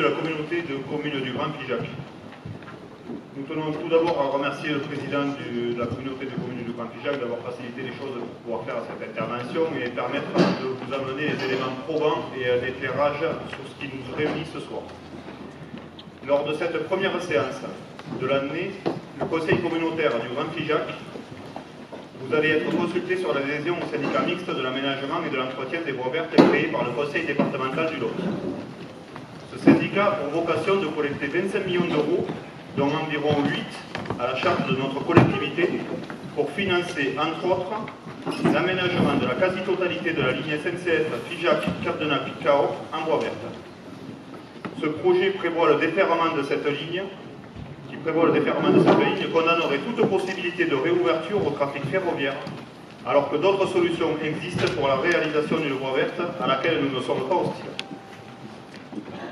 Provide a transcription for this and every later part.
de la communauté de communes du Grand Figeac. Nous tenons tout d'abord à remercier le président de la communauté de communes du Grand Figeac d'avoir facilité les choses pour pouvoir faire cette intervention et permettre de vous amener des éléments probants et un éclairage sur ce qui nous réunit ce soir. Lors de cette première séance de l'année, le conseil communautaire du Grand Figeac, vous allez être consulté sur l'adhésion au syndicat mixte de l'aménagement et de l'entretien des voies vertes créé par le conseil départemental du Lot. Ce syndicat a pour vocation de collecter 25 millions d'euros, dont environ 8 à la charge de notre collectivité, pour financer, entre autres, l'aménagement de la quasi-totalité de la ligne SNCF Figeac-Capdenac-Cahors en voie verte. Ce projet prévoit le déferrement de cette ligne, condamnerait toute possibilité de réouverture au trafic ferroviaire, alors que d'autres solutions existent pour la réalisation d'une voie verte à laquelle nous ne sommes pas hostiles.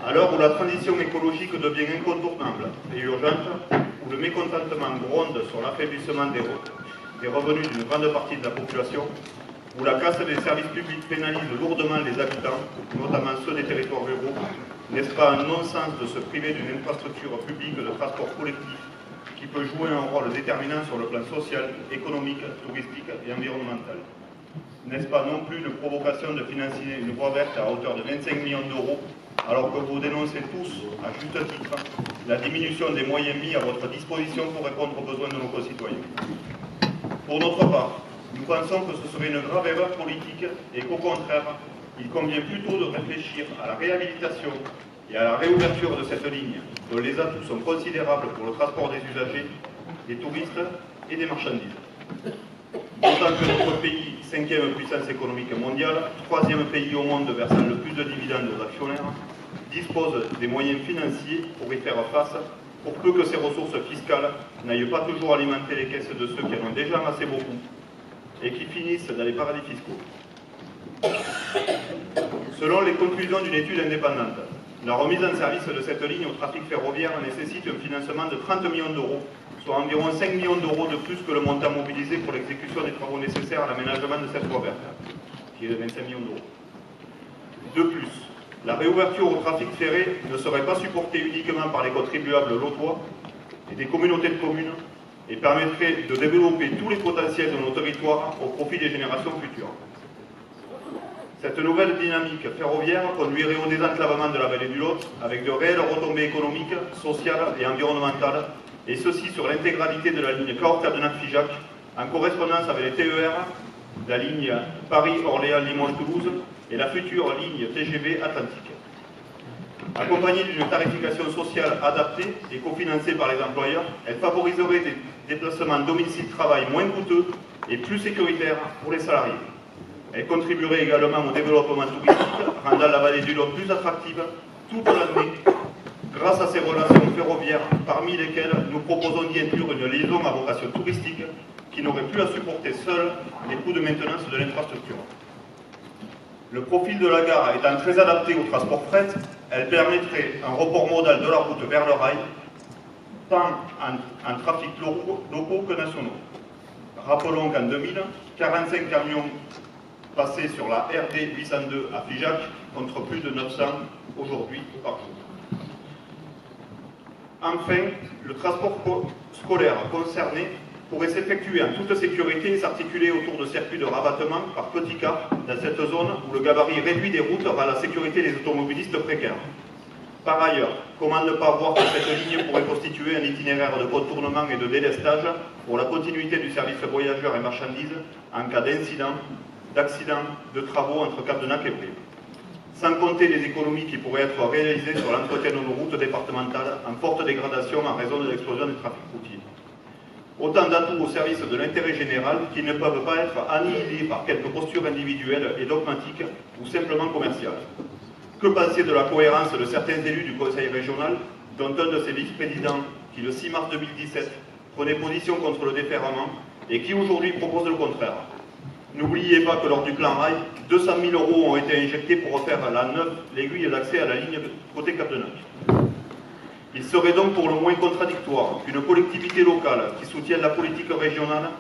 À l'heure où la transition écologique devient incontournable et urgente, où le mécontentement gronde sur l'affaiblissement des revenus d'une grande partie de la population, où la casse des services publics pénalise lourdement les habitants, notamment ceux des territoires ruraux, n'est-ce pas un non-sens de se priver d'une infrastructure publique de transport collectif qui peut jouer un rôle déterminant sur le plan social, économique, touristique et environnemental? N'est-ce pas non plus une provocation de financer une voie verte à hauteur de 25 millions d'euros, alors que vous dénoncez tous, à juste titre, la diminution des moyens mis à votre disposition pour répondre aux besoins de nos concitoyens? Pour notre part, nous pensons que ce serait une grave erreur politique et qu'au contraire, il convient plutôt de réfléchir à la réhabilitation et à la réouverture de cette ligne, dont les atouts sont considérables pour le transport des usagers, des touristes et des marchandises. D'autant que notre pays, 5e puissance économique mondiale, 3e pays au monde versant le plus de dividendes aux actionnaires, dispose des moyens financiers pour y faire face, pour peu que ces ressources fiscales n'aillent pas toujours alimenter les caisses de ceux qui en ont déjà amassé beaucoup et qui finissent dans les paradis fiscaux. Selon les conclusions d'une étude indépendante, la remise en service de cette ligne au trafic ferroviaire nécessite un financement de 30 millions d'euros, soit environ 5 millions d'euros de plus que le montant mobilisé pour l'exécution des travaux nécessaires à l'aménagement de cette voie verte, qui est de 25 millions d'euros. De plus, la réouverture au trafic ferré ne serait pas supportée uniquement par les contribuables lotois et des communautés de communes et permettrait de développer tous les potentiels de nos territoires au profit des générations futures. Cette nouvelle dynamique ferroviaire conduirait au désenclavement de la vallée du Lot avec de réelles retombées économiques, sociales et environnementales, et ceci sur l'intégralité de la ligne Cahors-Capdenac-Figeac, en correspondance avec les TER, la ligne Paris-Orléans-Limoges-Toulouse et la future ligne TGV Atlantique. Accompagnée d'une tarification sociale adaptée et cofinancée par les employeurs, elle favoriserait des déplacements domicile-travail moins coûteux et plus sécuritaires pour les salariés. Elle contribuerait également au développement touristique, rendant la vallée du Lot plus attractive toute l'année, grâce à ces relations ferroviaires, parmi lesquelles nous proposons d'y inclure une liaison à vocation touristique qui n'aurait plus à supporter seule les coûts de maintenance de l'infrastructure. Le profil de la gare étant très adapté au transport fret, elle permettrait un report modal de la route vers le rail, tant en trafic locaux que nationaux. Rappelons qu'en 2000, 45 camions passaient sur la RD 802 à Figeac, contre plus de 900 aujourd'hui par jour. Enfin, le transport scolaire concerné pourrait s'effectuer en toute sécurité et s'articuler autour de circuits de rabattement par petits cars dans cette zone où le gabarit réduit des routes rend la sécurité des automobilistes précaire. Par ailleurs, comment ne pas voir que cette ligne pourrait constituer un itinéraire de contournement et de délestage pour la continuité du service voyageurs et marchandises en cas d'incident, d'accident, de travaux entre Capdenac et Brie. Sans compter les économies qui pourraient être réalisées sur l'entretien de nos routes départementales en forte dégradation en raison de l'explosion des trafics routiers. Autant d'atouts au service de l'intérêt général qui ne peuvent pas être annihilés par quelques postures individuelles et dogmatiques ou simplement commerciales. Que penser de la cohérence de certains élus du conseil régional, dont un de ses vice-présidents qui, le 6 mars 2017, prenait position contre le déferrement et qui aujourd'hui propose le contraire? N'oubliez pas que lors du plan rail, 200 000 € ont été injectés pour refaire l'aiguille d'accès à la ligne côté Capdenac. Il serait donc pour le moins contradictoire qu'une collectivité locale qui soutient la politique régionale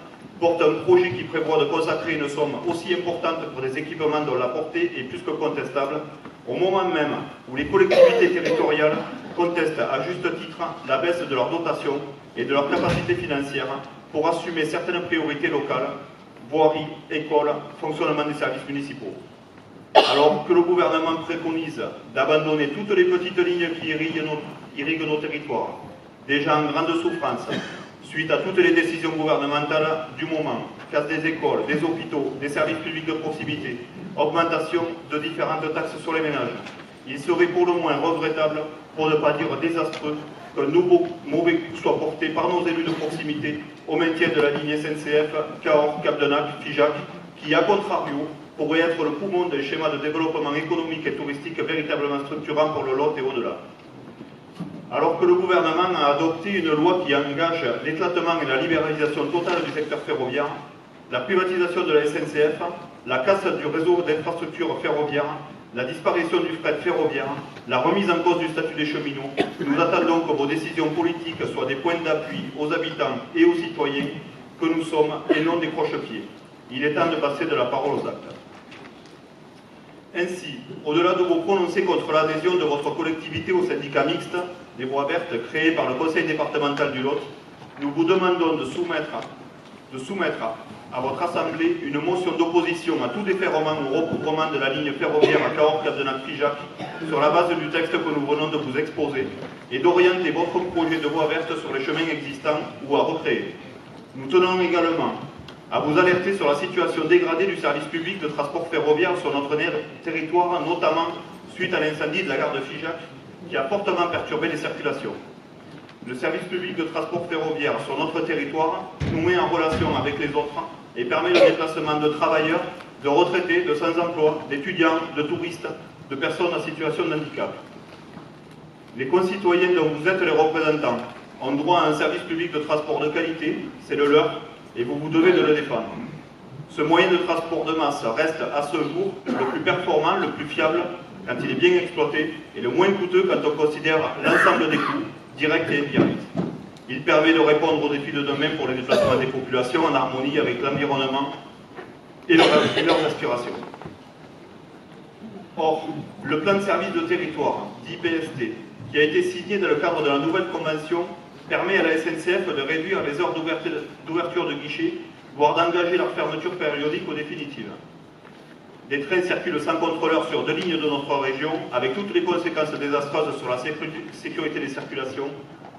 porte un projet qui prévoit de consacrer une somme aussi importante pour des équipements dont la portée est plus que contestable au moment même où les collectivités territoriales contestent à juste titre la baisse de leur dotation et de leur capacité financière pour assumer certaines priorités locales, voirie, école, fonctionnement des services municipaux. Alors que le gouvernement préconise d'abandonner toutes les petites lignes qui irriguent nos territoires, déjà en grande souffrance, suite à toutes les décisions gouvernementales du moment, casse des écoles, des hôpitaux, des services publics de proximité, augmentation de différentes taxes sur les ménages, il serait pour le moins regrettable, pour ne pas dire désastreux, qu'un nouveau mauvais coup soit porté par nos élus de proximité au maintien de la ligne SNCF Cahors, Capdenac, qui, à contrario, pourrait être le poumon d'un schéma de développement économique et touristique véritablement structurant pour le Lot et au-delà. Alors que le gouvernement a adopté une loi qui engage l'éclatement et la libéralisation totale du secteur ferroviaire, la privatisation de la SNCF, la casse du réseau d'infrastructures ferroviaires, la disparition du fret ferroviaire, la remise en cause du statut des cheminots, nous attendons que vos décisions politiques soient des points d'appui aux habitants et aux citoyens que nous sommes et non des croche-pieds. Il est temps de passer de la parole aux actes. Ainsi, au-delà de vos prononcés contre l'adhésion de votre collectivité au syndicat mixte des Voies Vertes créé par le conseil départemental du Lot, nous vous demandons de soumettre à votre assemblée une motion d'opposition à tout déferrement au recouvrement de la ligne ferroviaire à Cahors, Capdenac-Figeac sur la base du texte que nous venons de vous exposer et d'orienter votre projet de voie verte sur les chemins existants ou à recréer. Nous tenons également à vous alerter sur la situation dégradée du service public de transport ferroviaire sur notre territoire, notamment suite à l'incendie de la gare de Figeac qui a fortement perturbé les circulations. Le service public de transport ferroviaire sur notre territoire nous met en relation avec les autres et permet le déplacement de travailleurs, de retraités, de sans-emploi, d'étudiants, de touristes, de personnes en situation de handicap. Les concitoyens dont vous êtes les représentants ont droit à un service public de transport de qualité, c'est le leur, et vous vous devez de le défendre. Ce moyen de transport de masse reste à ce jour le plus performant, le plus fiable quand il est bien exploité et le moins coûteux quand on considère l'ensemble des coûts, directs et indirects. Il permet de répondre aux défis de demain pour les déplacements des populations en harmonie avec l'environnement et leurs aspirations. Or, le plan de service de territoire, dit PST, qui a été signé dans le cadre de la nouvelle convention, permet à la SNCF de réduire les heures d'ouverture de guichet, voire d'engager leur fermeture périodique ou définitive. Des trains circulent sans contrôleur sur 2 lignes de notre région, avec toutes les conséquences désastreuses sur la sécurité des circulations,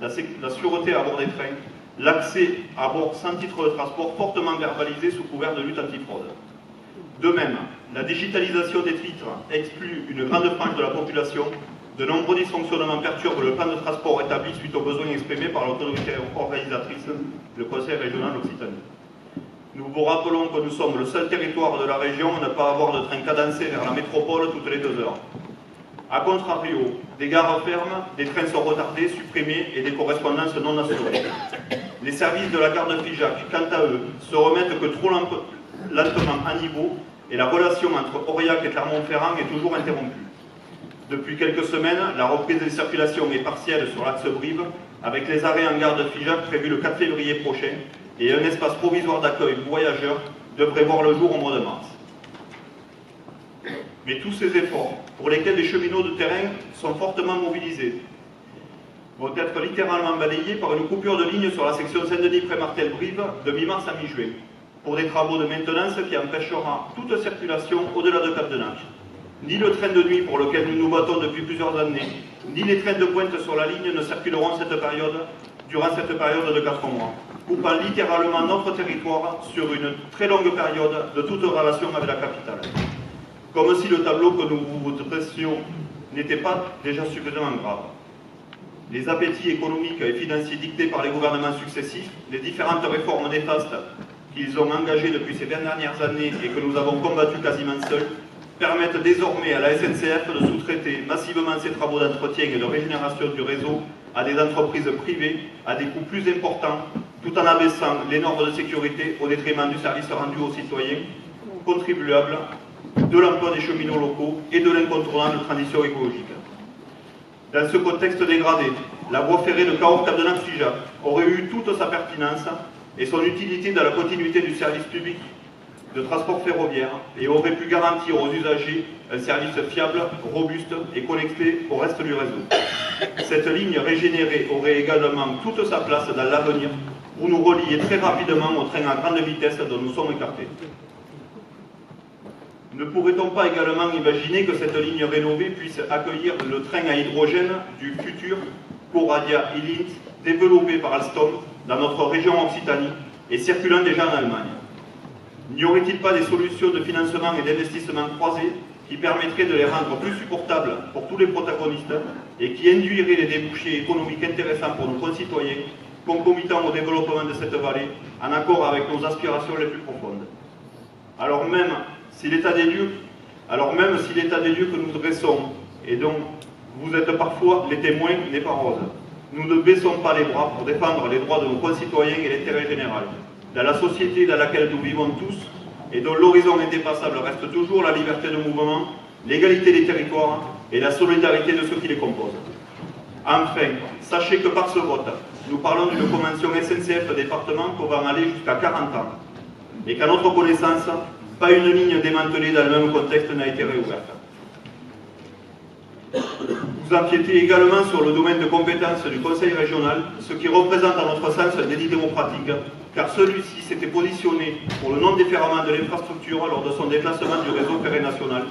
la sûreté à bord des trains, l'accès à bord sans titre de transport fortement verbalisé sous couvert de lutte antifraude. De même, la digitalisation des titres exclut une grande frange de la population. De nombreux dysfonctionnements perturbent le plan de transport établi suite aux besoins exprimés par l'autorité organisatrice, le Conseil régional d'Occitanie. Nous vous rappelons que nous sommes le seul territoire de la région à ne pas avoir de train cadencé vers la métropole toutes les 2 heures. A contrario, des gares ferment, des trains sont retardés, supprimés et des correspondances non assurées. Les services de la gare de Figeac, quant à eux, se remettent que trop lentement à niveau et la relation entre Aurillac et Clermont-Ferrand est toujours interrompue. Depuis quelques semaines, la reprise des circulations est partielle sur l'axe Brive, avec les arrêts en gare de Figeac prévus le 4 février prochain, et un espace provisoire d'accueil voyageurs devrait voir le jour au mois de mars. Mais tous ces efforts, pour lesquels les cheminots de terrain sont fortement mobilisés, vont être littéralement balayés par une coupure de ligne sur la section Saint-Denis-Pré-Martel-Brive de mi-mars à mi-juin, pour des travaux de maintenance qui empêchera toute circulation au-delà de Capdenac. Ni le train de nuit pour lequel nous nous battons depuis plusieurs années, ni les trains de pointe sur la ligne ne circuleront durant cette période de 4 mois, coupant littéralement notre territoire sur une très longue période de toute relation avec la capitale. Comme si le tableau que nous vous dressions n'était pas déjà suffisamment grave. Les appétits économiques et financiers dictés par les gouvernements successifs, les différentes réformes néfastes qu'ils ont engagées depuis ces dernières années et que nous avons combattues quasiment seuls, permettent désormais à la SNCF de sous-traiter massivement ses travaux d'entretien et de régénération du réseau à des entreprises privées à des coûts plus importants, tout en abaissant les normes de sécurité au détriment du service rendu aux citoyens, contribuables, de l'emploi des cheminots locaux et de l'incontournable transition écologique. Dans ce contexte dégradé, la voie ferrée de Cahors-Capdenac-Figeac aurait eu toute sa pertinence et son utilité dans la continuité du service public de transport ferroviaire et aurait pu garantir aux usagers un service fiable, robuste et connecté au reste du réseau. Cette ligne régénérée aurait également toute sa place dans l'avenir pour nous relier très rapidement au train à grande vitesse dont nous sommes écartés. Ne pourrait-on pas également imaginer que cette ligne rénovée puisse accueillir le train à hydrogène du futur Coradia E-Link développé par Alstom dans notre région Occitanie et circulant déjà en Allemagne? N'y aurait-il pas des solutions de financement et d'investissement croisés qui permettraient de les rendre plus supportables pour tous les protagonistes et qui induiraient des débouchés économiques intéressants pour nos concitoyens, concomitants au développement de cette vallée, en accord avec nos aspirations les plus profondes? Alors même si l'état des lieux que nous dressons et dont vous êtes parfois les témoins n'est pas rose, nous ne baissons pas les bras pour défendre les droits de nos concitoyens et l'intérêt général. Dans la société dans laquelle nous vivons tous et dont l'horizon indépassable reste toujours la liberté de mouvement, l'égalité des territoires et la solidarité de ceux qui les composent. Enfin, sachez que par ce vote, nous parlons d'une convention SNCF département pouvant aller jusqu'à 40 ans et qu'à notre connaissance, pas une ligne démantelée dans le même contexte n'a été réouverte. Vous empiétez également sur le domaine de compétence du Conseil régional, ce qui représente à notre sens un délit démocratique, car celui-ci s'était positionné pour le non-déferrement de l'infrastructure lors de son déclassement du réseau ferré national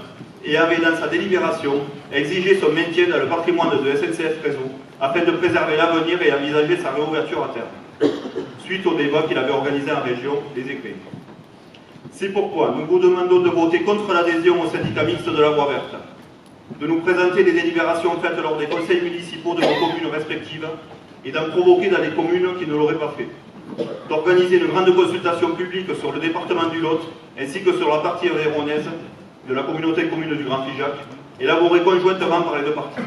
et avait dans sa délibération exigé son maintien dans le patrimoine de SNCF Réseau afin de préserver l'avenir et envisager sa réouverture à terme, suite au débat qu'il avait organisé en région des écrits. C'est pourquoi nous vous demandons de voter contre l'adhésion au syndicat mixte de la Voie verte, de nous présenter les délibérations faites lors des conseils municipaux de nos communes respectives et d'en provoquer dans les communes qui ne l'auraient pas fait, d'organiser une grande consultation publique sur le département du Lot ainsi que sur la partie aveyronnaise de la communauté commune du Grand Figeac, élaborée conjointement par les deux parties.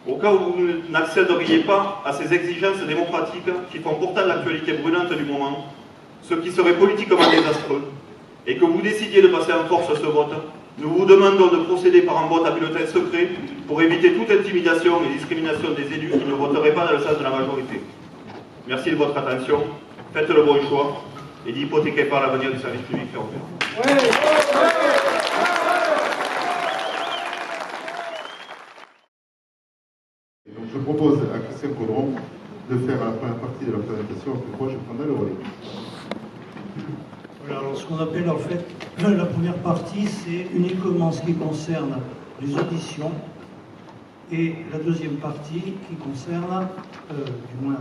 Au cas où vous n'accéderiez pas à ces exigences démocratiques qui font pourtant l'actualité brûlante du moment, ce qui serait politiquement désastreux, et que vous décidiez de passer en force ce vote, nous vous demandons de procéder par un vote à bulletin secret pour éviter toute intimidation et discrimination des élus qui ne voteraient pas dans le sens de la majorité. Merci de votre attention, faites le bon choix et n'hypothéquez pas l'avenir du service public ferroviaire. Donc je propose à Christian Caudron de faire la première partie de la présentation, après quoi je prendrai le relais. Alors, ce qu'on appelle en fait la première partie, c'est uniquement ce qui concerne les auditions, et la deuxième partie qui concerne, du moins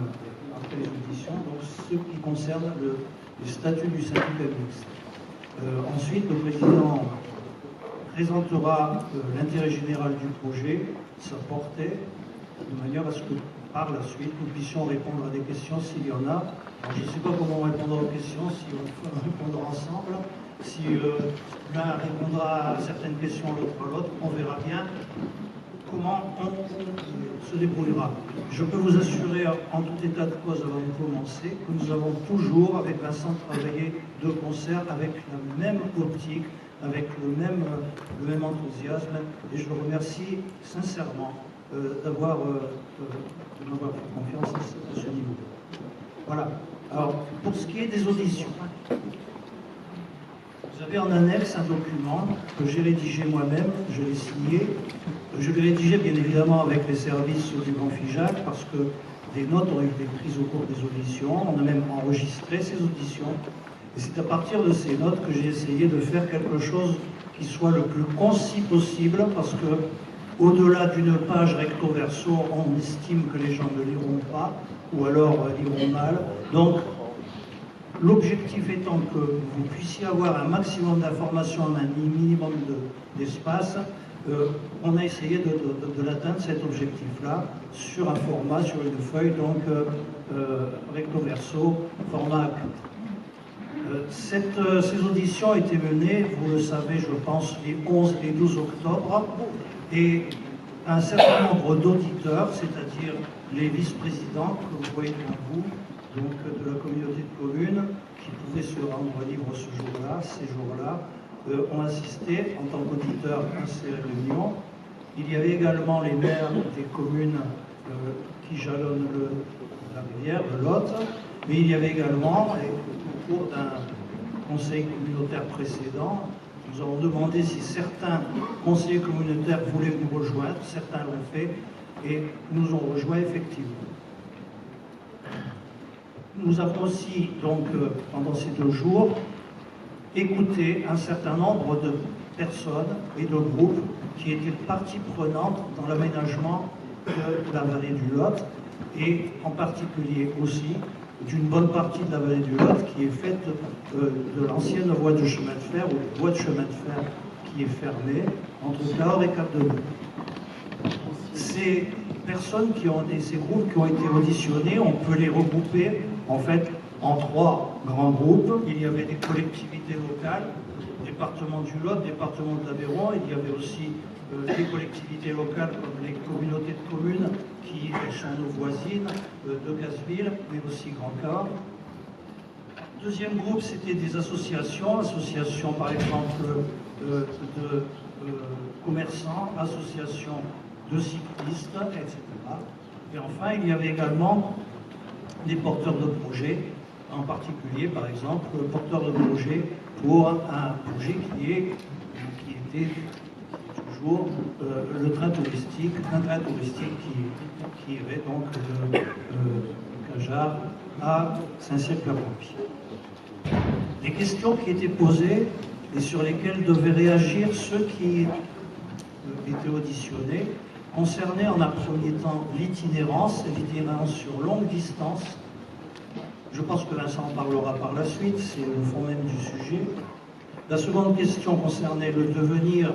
après les auditions, donc ce qui concerne le statut du syndicat mixte. Ensuite, le président présentera l'intérêt général du projet, sa portée, de manière à ce que par la suite nous puissions répondre à des questions s'il y en a. Alors, je ne sais pas comment on répondra aux questions, si on répondra ensemble, si l'un répondra à certaines questions, l'autre à l'autre, on verra bien comment on se débrouillera. Je peux vous assurer en tout état de cause avant de commencer que nous avons toujours avec Vincent travaillé de concert avec la même optique, avec le même enthousiasme, et je le remercie sincèrement de m'avoir fait confiance à ce niveau. Voilà. Alors, pour ce qui est des auditions, vous avez en annexe un document que j'ai rédigé moi-même, je l'ai signé. Je l'ai rédigé bien évidemment avec les services du Grand Figeac parce que des notes ont été prises au cours des auditions. On a même enregistré ces auditions. Et c'est à partir de ces notes que j'ai essayé de faire quelque chose qui soit le plus concis possible parce que au-delà d'une page recto verso, on estime que les gens ne liront pas ou alors liront mal. Donc, l'objectif étant que vous puissiez avoir un maximum d'informations en un minimum d'espace, on a essayé de l'atteindre, cet objectif-là, sur un format, sur une feuille, donc recto verso, format A4. Ces auditions ont été menées, vous le savez, je pense, les 11 et 12 octobre, et un certain nombre d'auditeurs, c'est-à-dire les vice-présidents que vous voyez devant vous, donc de la communauté de communes, qui pouvaient se rendre libres ce jour-là, ces jours-là, ont assisté en tant qu'auditeurs à ces réunions. Il y avait également les maires des communes qui jalonnent la rivière, le Lot, mais il y avait également, au cours conseils communautaires précédents, nous avons demandé si certains conseillers communautaires voulaient nous rejoindre, certains l'ont fait, et nous ont rejoints effectivement. Nous avons aussi, donc, pendant ces 2 jours, écouté un certain nombre de personnes et de groupes qui étaient partie prenante dans l'aménagement de la vallée du Lot, et en particulier aussi d'une bonne partie de la vallée du Lot qui est faite de l'ancienne voie de chemin de fer, ou voie de chemin de fer qui est fermée entre Cahors et Cap-de-Loup. Ces personnes ces groupes qui ont été auditionnés, on peut les regrouper en fait en 3 grands groupes. Il y avait des collectivités locales, département du Lot, département de l'Aveyron, il y avait aussi des collectivités locales comme les communautés de communes qui sont nos voisines de Casseville, mais aussi Grand Cahors. Deuxième groupe, c'était des associations par exemple de commerçants, associations de cyclistes, etc. Et enfin, il y avait également des porteurs de projets, en particulier, par exemple, le porteur de projet pour un projet qui était toujours le train touristique, un train touristique qui irait donc de Cajarc à Saint-Cyr-Clair-Pompier. Les questions qui étaient posées et sur lesquelles devaient réagir ceux qui étaient auditionnés concernaient en un premier temps l'itinérance sur longue distance. Je pense que Vincent en parlera par la suite, c'est le fond même du sujet. La seconde question concernait le devenir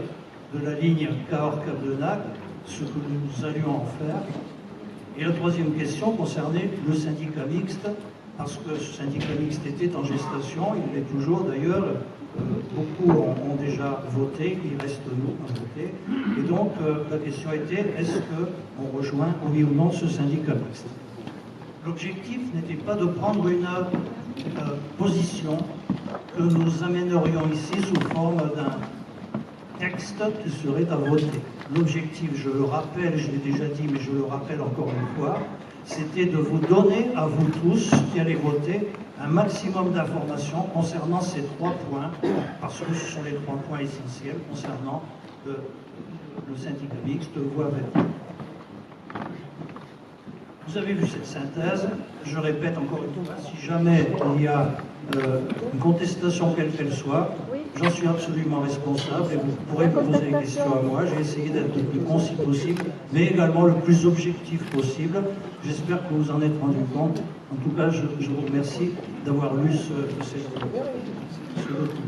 de la ligne Cahors-Cap-de-Nac, ce que nous allions en faire. Et la troisième question concernait le syndicat mixte, parce que ce syndicat mixte était en gestation, il l'est toujours d'ailleurs, beaucoup ont déjà voté, il reste nous à voter. Et donc la question était, est-ce qu'on rejoint oui ou non ce syndicat mixte? L'objectif n'était pas de prendre une position que nous amènerions ici sous forme d'un texte qui serait à voter. L'objectif, je le rappelle, je l'ai déjà dit, mais je le rappelle encore une fois, c'était de vous donner à vous tous qui allez voter un maximum d'informations concernant ces 3 points, parce que ce sont les 3 points essentiels concernant le syndicat mixte voie verte. Vous avez vu cette synthèse, je répète encore une fois, si jamais il y a une contestation quelle qu'elle soit, j'en suis absolument responsable et vous pourrez me poser des questions à moi. J'ai essayé d'être le plus concis possible, mais également le plus objectif possible. J'espère que vous en êtes rendu compte. En tout cas, je vous remercie d'avoir lu ce document.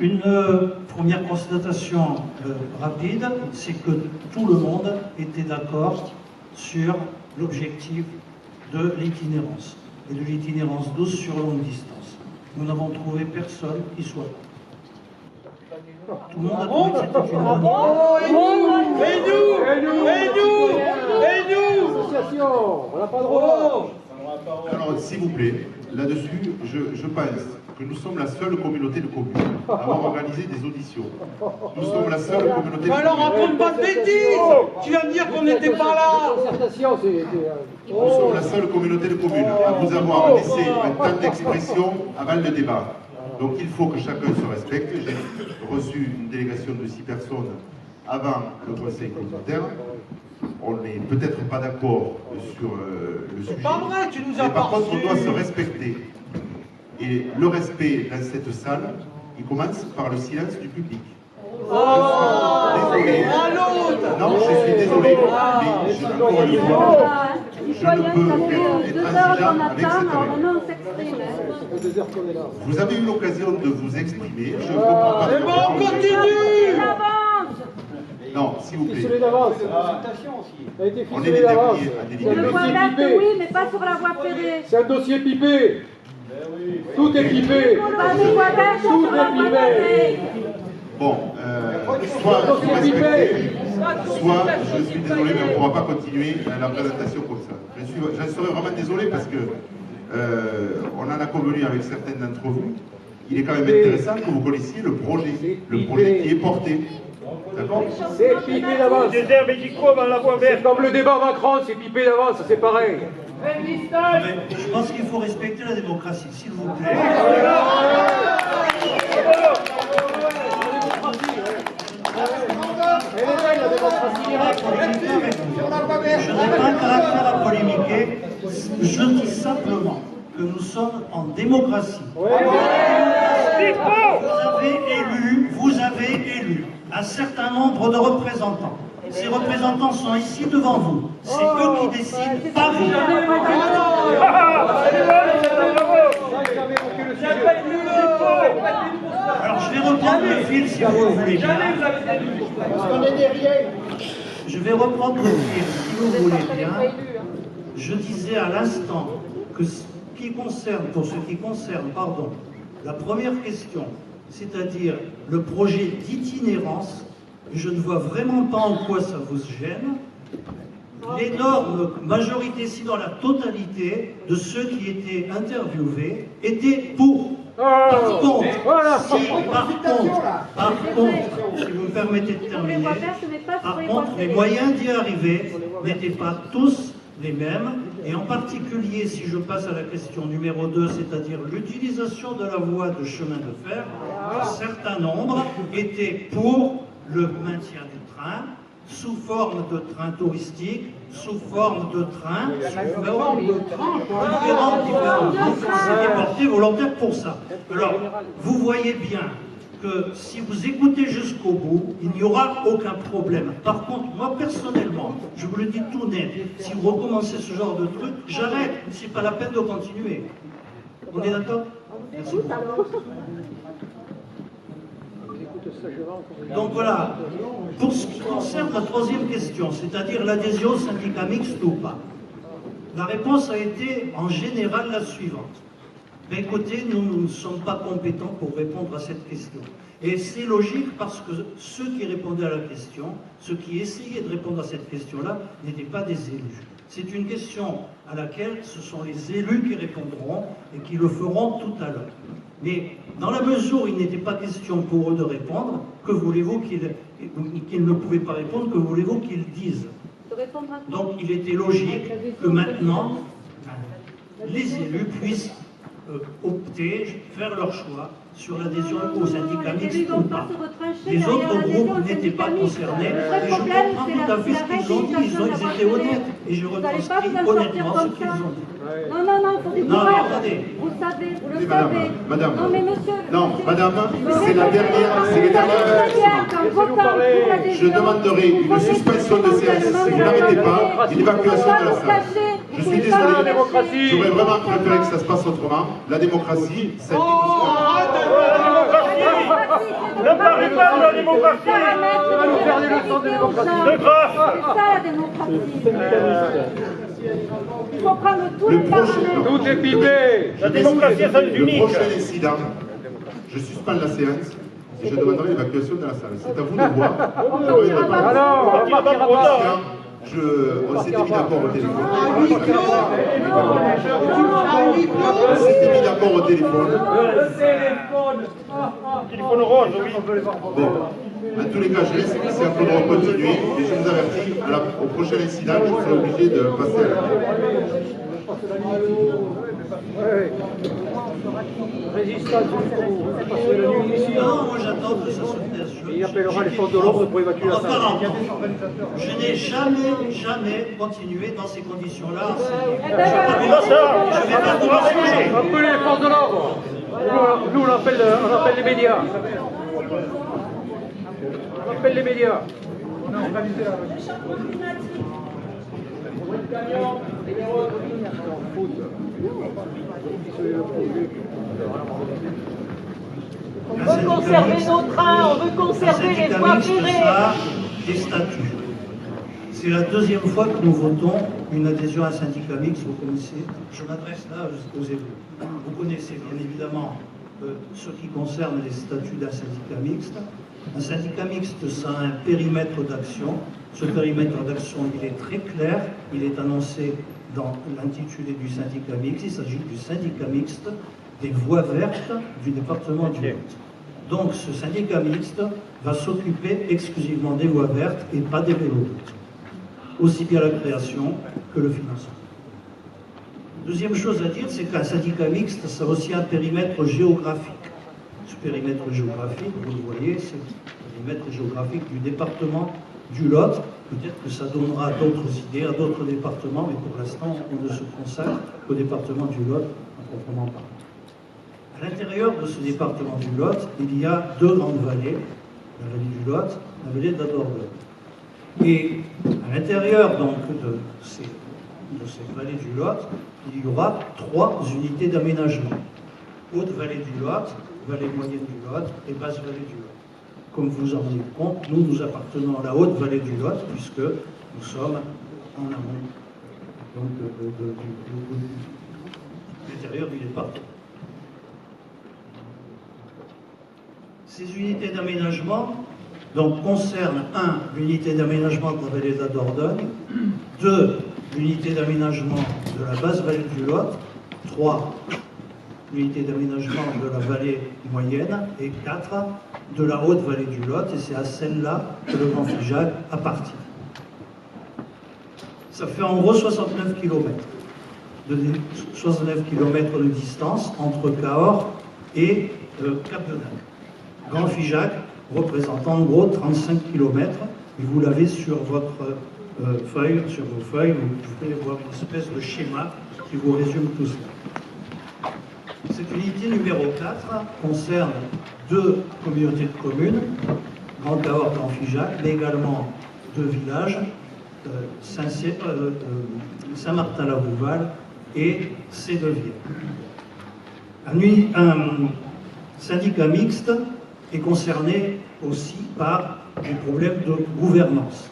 Une première constatation rapide, c'est que tout le monde était d'accord sur l'objectif de l'itinérance, et de l'itinérance douce sur longue distance. Nous n'avons trouvé personne qui soit là. Tout le monde a trouvé que c'était une bonne idée. Association, on n'a pas le droit. Alors, s'il vous plaît, là-dessus, je pense que nous sommes la seule communauté de communes à avoir organisé des auditions. Nous sommes la seule communauté de communes. Alors raconte pas de bêtises. Tu vas me dire qu'on n'était pas là. Nous sommes la seule communauté de communes à vous avoir laissé un temps d'expression avant le débat. Donc il faut que chacun se respecte. J'ai reçu une délégation de 6 personnes avant le conseil communautaire. On n'est peut-être pas d'accord sur le sujet. C'est pas vrai, tu nous as mais par pas contre, on reçu. doit se respecter. Et le respect dans cette salle, il commence par le silence du public. Désolé. Non, je suis désolé. Mais encore une fois, je ne peux être intransigeant avec cette règle. Vous avez eu l'occasion de vous exprimer. Je ne comprends pas. Eh ben, on continue. Non, s'il vous plaît. On est déterminé à délibérer. Le voie verte, oui, mais pas sur la voie ferrée. C'est un dossier pipé. Tout est pipé. Tout est pipé. Bon, soit vous respectez, soit je suis désolé, mais on ne pourra pas continuer la présentation comme ça. J'en serais vraiment désolé parce que on en a convenu avec certains d'entre vous. Il est quand même intéressant que vous connaissiez le projet qui est porté. D'accord ? C'est pipé d'avance. Des airs médicaux dans la voie verte. Comme le débat Macron, c'est pipé d'avance, c'est pareil. Je pense qu'il faut respecter la démocratie, s'il vous plaît. Je n'ai pas un caractère à polémiquer. Je dis simplement que nous sommes en démocratie. Vous avez élu un certain nombre de représentants. Ces représentants sont ici devant vous. C'est eux qui décident, pas vous. Alors je vais reprendre le fil si vous le voulez bien. Je vais reprendre le fil si vous voulez bien. Je disais à l'instant que pour ce qui concerne, la première question, c'est-à-dire le projet d'itinérance, je ne vois vraiment pas en quoi ça vous gêne. L'énorme majorité, si dans la totalité de ceux qui étaient interviewés, étaient pour. Par contre, si vous me permettez de terminer, par contre, les moyens d'y arriver n'étaient pas tous les mêmes, et en particulier, si je passe à la question numéro 2, c'est-à-dire l'utilisation de la voie de chemin de fer, un certain nombre étaient pour le maintien du train, sous forme de train touristique, sous forme de train, c'est porté volontaire pour ça. Alors, vous voyez bien que si vous écoutez jusqu'au bout, il n'y aura aucun problème. Par contre, moi personnellement, je vous le dis tout net, si vous recommencez ce genre de truc, j'arrête, c'est pas la peine de continuer. On est d'accord? Merci beaucoup. Donc voilà, pour ce qui concerne la troisième question, c'est-à-dire l'adhésion au syndicat mixte ou pas, la réponse a été en général la suivante. Mais écoutez, nous ne sommes pas compétents pour répondre à cette question. Et c'est logique parce que ceux qui répondaient à la question, ceux qui essayaient de répondre à cette question-là, n'étaient pas des élus. C'est une question à laquelle ce sont les élus qui répondront et qui le feront tout à l'heure. Mais dans la mesure où il n'était pas question pour eux de répondre, que voulez-vous qu'ils ne pouvaient pas répondre, que voulez-vous qu'ils disent? Donc il était logique que maintenant, les élus puissent opter, faire leur choix sur l'adhésion au syndicat mixte ou pas. Les autres groupes n'étaient pas concernés et je comprends tout à fait ce qu'ils ont dit, ils étaient honnêtes et je retranscris honnêtement ce qu'ils ont dit. Non, il faut du courage. Vous savez, vous le savez. Madame, non, mais monsieur, madame, c'est la dernière, c'est les dernières. Je demanderai une suspension de séance si vous n'arrêtez pas, une évacuation de la salle. Je suis désolé, j'aurais vraiment préféré que ça se passe autrement. La démocratie, c'est... Ne parlez pas de la démocratie! On va nous faire des leçons de démocratie. C'est grave! C'est ça la démocratie. Il faut prendre tous les paramètres. Tout est pipé! La démocratie est unique! Le prochain incident, je suspends la séance et je demanderai l'évacuation de la salle. C'est à vous de voir. Alors, on partira pas! On s'était mis d'accord au téléphone. On s'était mis d'accord au téléphone. Téléphone rose, oui. Bon, en tous les cas, je laisse Christian Faudron continuer et je vous avertis, au prochain incident, je serai obligé de passer à la Résistance jusqu'au bout. Passer la nuit ici. Non, moi j'attends que ça se taise. Il appellera les forces de l'ordre pour évacuer la salle. Je n'ai jamais continué dans ces conditions-là. Appelez les forces de l'ordre. Nous, on appelle les médias. On appelle les médias. On veut conserver nos trains, on veut conserver les voies ferrées. Des statuts. C'est la deuxième fois que nous votons une adhésion à un syndicat mixte, vous connaissez. Je m'adresse là aux élus. Vous connaissez bien évidemment ce qui concerne les statuts d'un syndicat mixte. Un syndicat mixte, ça a un périmètre d'action. Ce périmètre d'action, il est très clair. Il est annoncé dans l'intitulé du syndicat mixte. Il s'agit du syndicat mixte des voies vertes du département du Lot. Donc ce syndicat mixte va s'occuper exclusivement des voies vertes et pas des véloroutes. Aussi bien la création que le financement. Deuxième chose à dire, c'est qu'un syndicat mixte, ça a aussi un périmètre géographique. Ce périmètre géographique, vous le voyez, c'est le périmètre géographique du département du Lot. Peut-être que ça donnera d'autres idées à d'autres départements, mais pour l'instant, on ne se consacre qu'au département du Lot, à proprement parler. À l'intérieur de ce département du Lot, il y a deux grandes vallées, la vallée du Lot, la vallée de la Dordogne. Et à l'intérieur donc de cette vallée du Lot, il y aura 3 unités d'aménagement. Haute vallée du Lot, vallée moyenne du Lot et basse vallée du Lot. Comme vous en rendez compte, nous appartenons à la haute vallée du Lot, puisque nous sommes en amont donc de l'intérieur du département. Ces unités d'aménagement donc, concernent 1. L'unité d'aménagement de la vallée de la Dordogne, 2. L'unité d'aménagement de la basse vallée du Lot, 3. L'unité d'aménagement de la vallée moyenne et 4. De la haute vallée du Lot, et c'est à celle-là que le Grand Figeac appartient. Ça fait en gros 69 km. 69 km de distance entre Cahors et Cap-de-Nac. Grand Figeac représente en gros 35 km, et vous l'avez sur votre feuille, sur vos feuilles, vous pouvez voir une espèce de schéma qui vous résume tout cela. Cette unité numéro 4 concerne 2 communautés de communes, Grand Cahors, Grand Figeac, mais également 2 villages, Saint-Martin-la-Rouval et Sédevier. Un syndicat mixte est concerné aussi par des problèmes de gouvernance.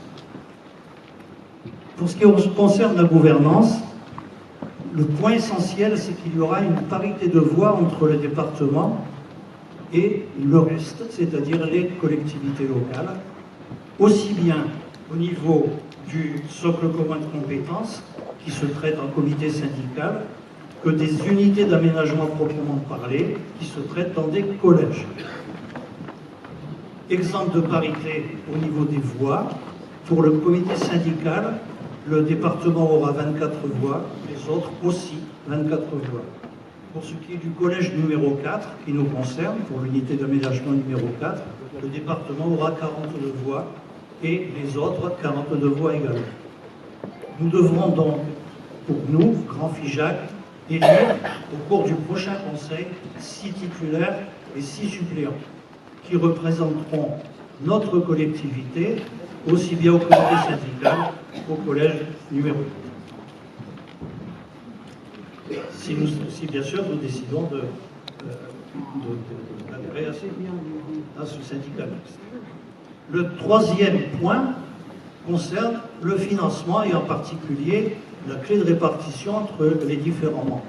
Pour ce qui concerne la gouvernance, le point essentiel, c'est qu'il y aura une parité de voix entre les départements et le reste, c'est-à-dire les collectivités locales, aussi bien au niveau du socle commun de compétences, qui se traite en comité syndical, que des unités d'aménagement proprement parlé, qui se traitent dans des collèges. Exemple de parité au niveau des voix, pour le comité syndical, le département aura 24 voix, les autres aussi 24 voix. Pour ce qui est du collège numéro 4, qui nous concerne, pour l'unité d'aménagement numéro 4, le département aura 42 voix et les autres 42 voix également. Nous devrons donc, pour nous, Grand Figeac, élire au cours du prochain conseil 6 titulaires et 6 suppléants qui représenteront notre collectivité aussi bien au comité syndical qu'au collège numéro 1. Si bien sûr nous décidons d'adhérer à ce syndicat mixte. Le troisième point concerne le financement et en particulier la clé de répartition entre les différents membres.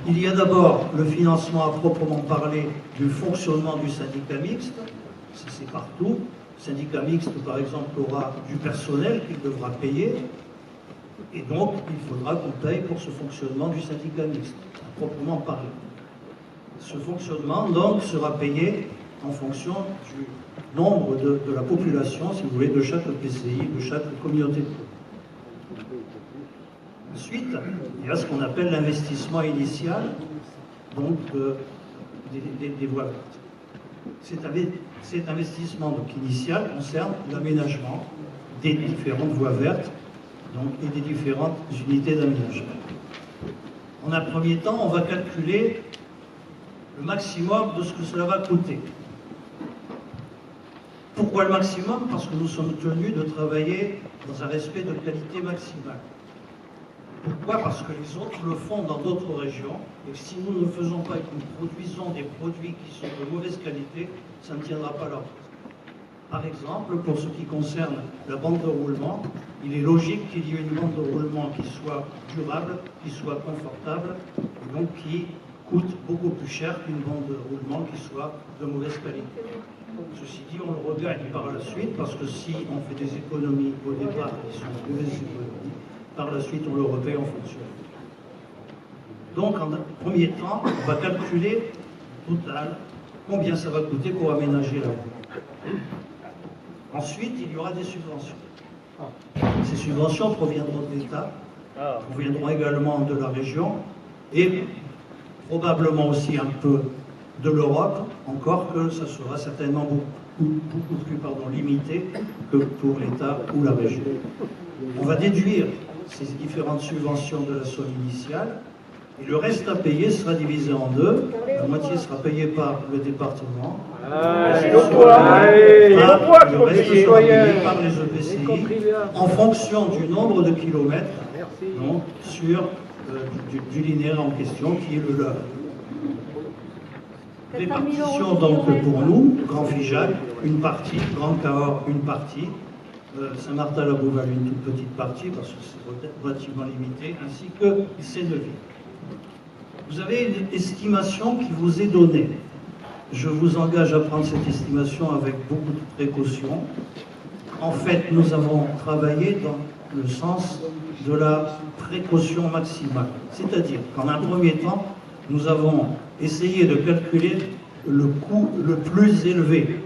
Il y a d'abord le financement à proprement parler du fonctionnement du syndicat mixte, ça c'est partout. Le syndicat mixte, par exemple, aura du personnel qu'il devra payer, et donc il faudra qu'on paye pour ce fonctionnement du syndicat mixte, à proprement parler. Ce fonctionnement, donc, sera payé en fonction du nombre de la population, si vous voulez, de chaque PCI, de chaque communauté de communes. Ensuite, il y a ce qu'on appelle l'investissement initial, donc des voies vertes. Cet investissement donc, initial concerne l'aménagement des différentes voies vertes donc, et des différentes unités d'aménagement. En un premier temps, on va calculer le maximum de ce que cela va coûter. Pourquoi le maximum? Parce que nous sommes tenus de travailler dans un respect de qualité maximale. Pourquoi? Parce que les autres le font dans d'autres régions, et que si nous ne faisons pas et que nous produisons des produits qui sont de mauvaise qualité, ça ne tiendra pas la route. Par exemple, pour ce qui concerne la bande de roulement, il est logique qu'il y ait une bande de roulement qui soit durable, qui soit confortable, et donc qui coûte beaucoup plus cher qu'une bande de roulement qui soit de mauvaise qualité. Ceci dit, on le regagne par la suite, parce que si on fait des économies au départ qui sont de mauvaises économies, par la suite on le repaye en fonction. Donc en premier temps, on va calculer total combien ça va coûter pour aménager la voie. Ensuite, il y aura des subventions. Ces subventions proviendront de l'État proviendront également de la région et probablement aussi un peu de l'Europe, encore que ça sera certainement beaucoup plus limité que pour l'État ou la région. On va déduire ces différentes subventions de la somme initiale et le reste à payer sera divisé en deux. La moitié sera payée par le département, le reste sera payé par les EPCI en fonction du nombre de kilomètres donc, sur du linéaire en question qui est le leur. Répartition donc pour nous, Grand Figeac, une partie, Grand Cahors, une partie, Saint-Martin-la-Bouval, une toute petite partie, parce que c'est relativement limité, ainsi que Séneville. Vous avez une estimation qui vous est donnée. Je vous engage à prendre cette estimation avec beaucoup de précaution. En fait, nous avons travaillé dans le sens de la précaution maximale. C'est-à-dire qu'en un premier temps, nous avons essayé de calculer le coût le plus élevé.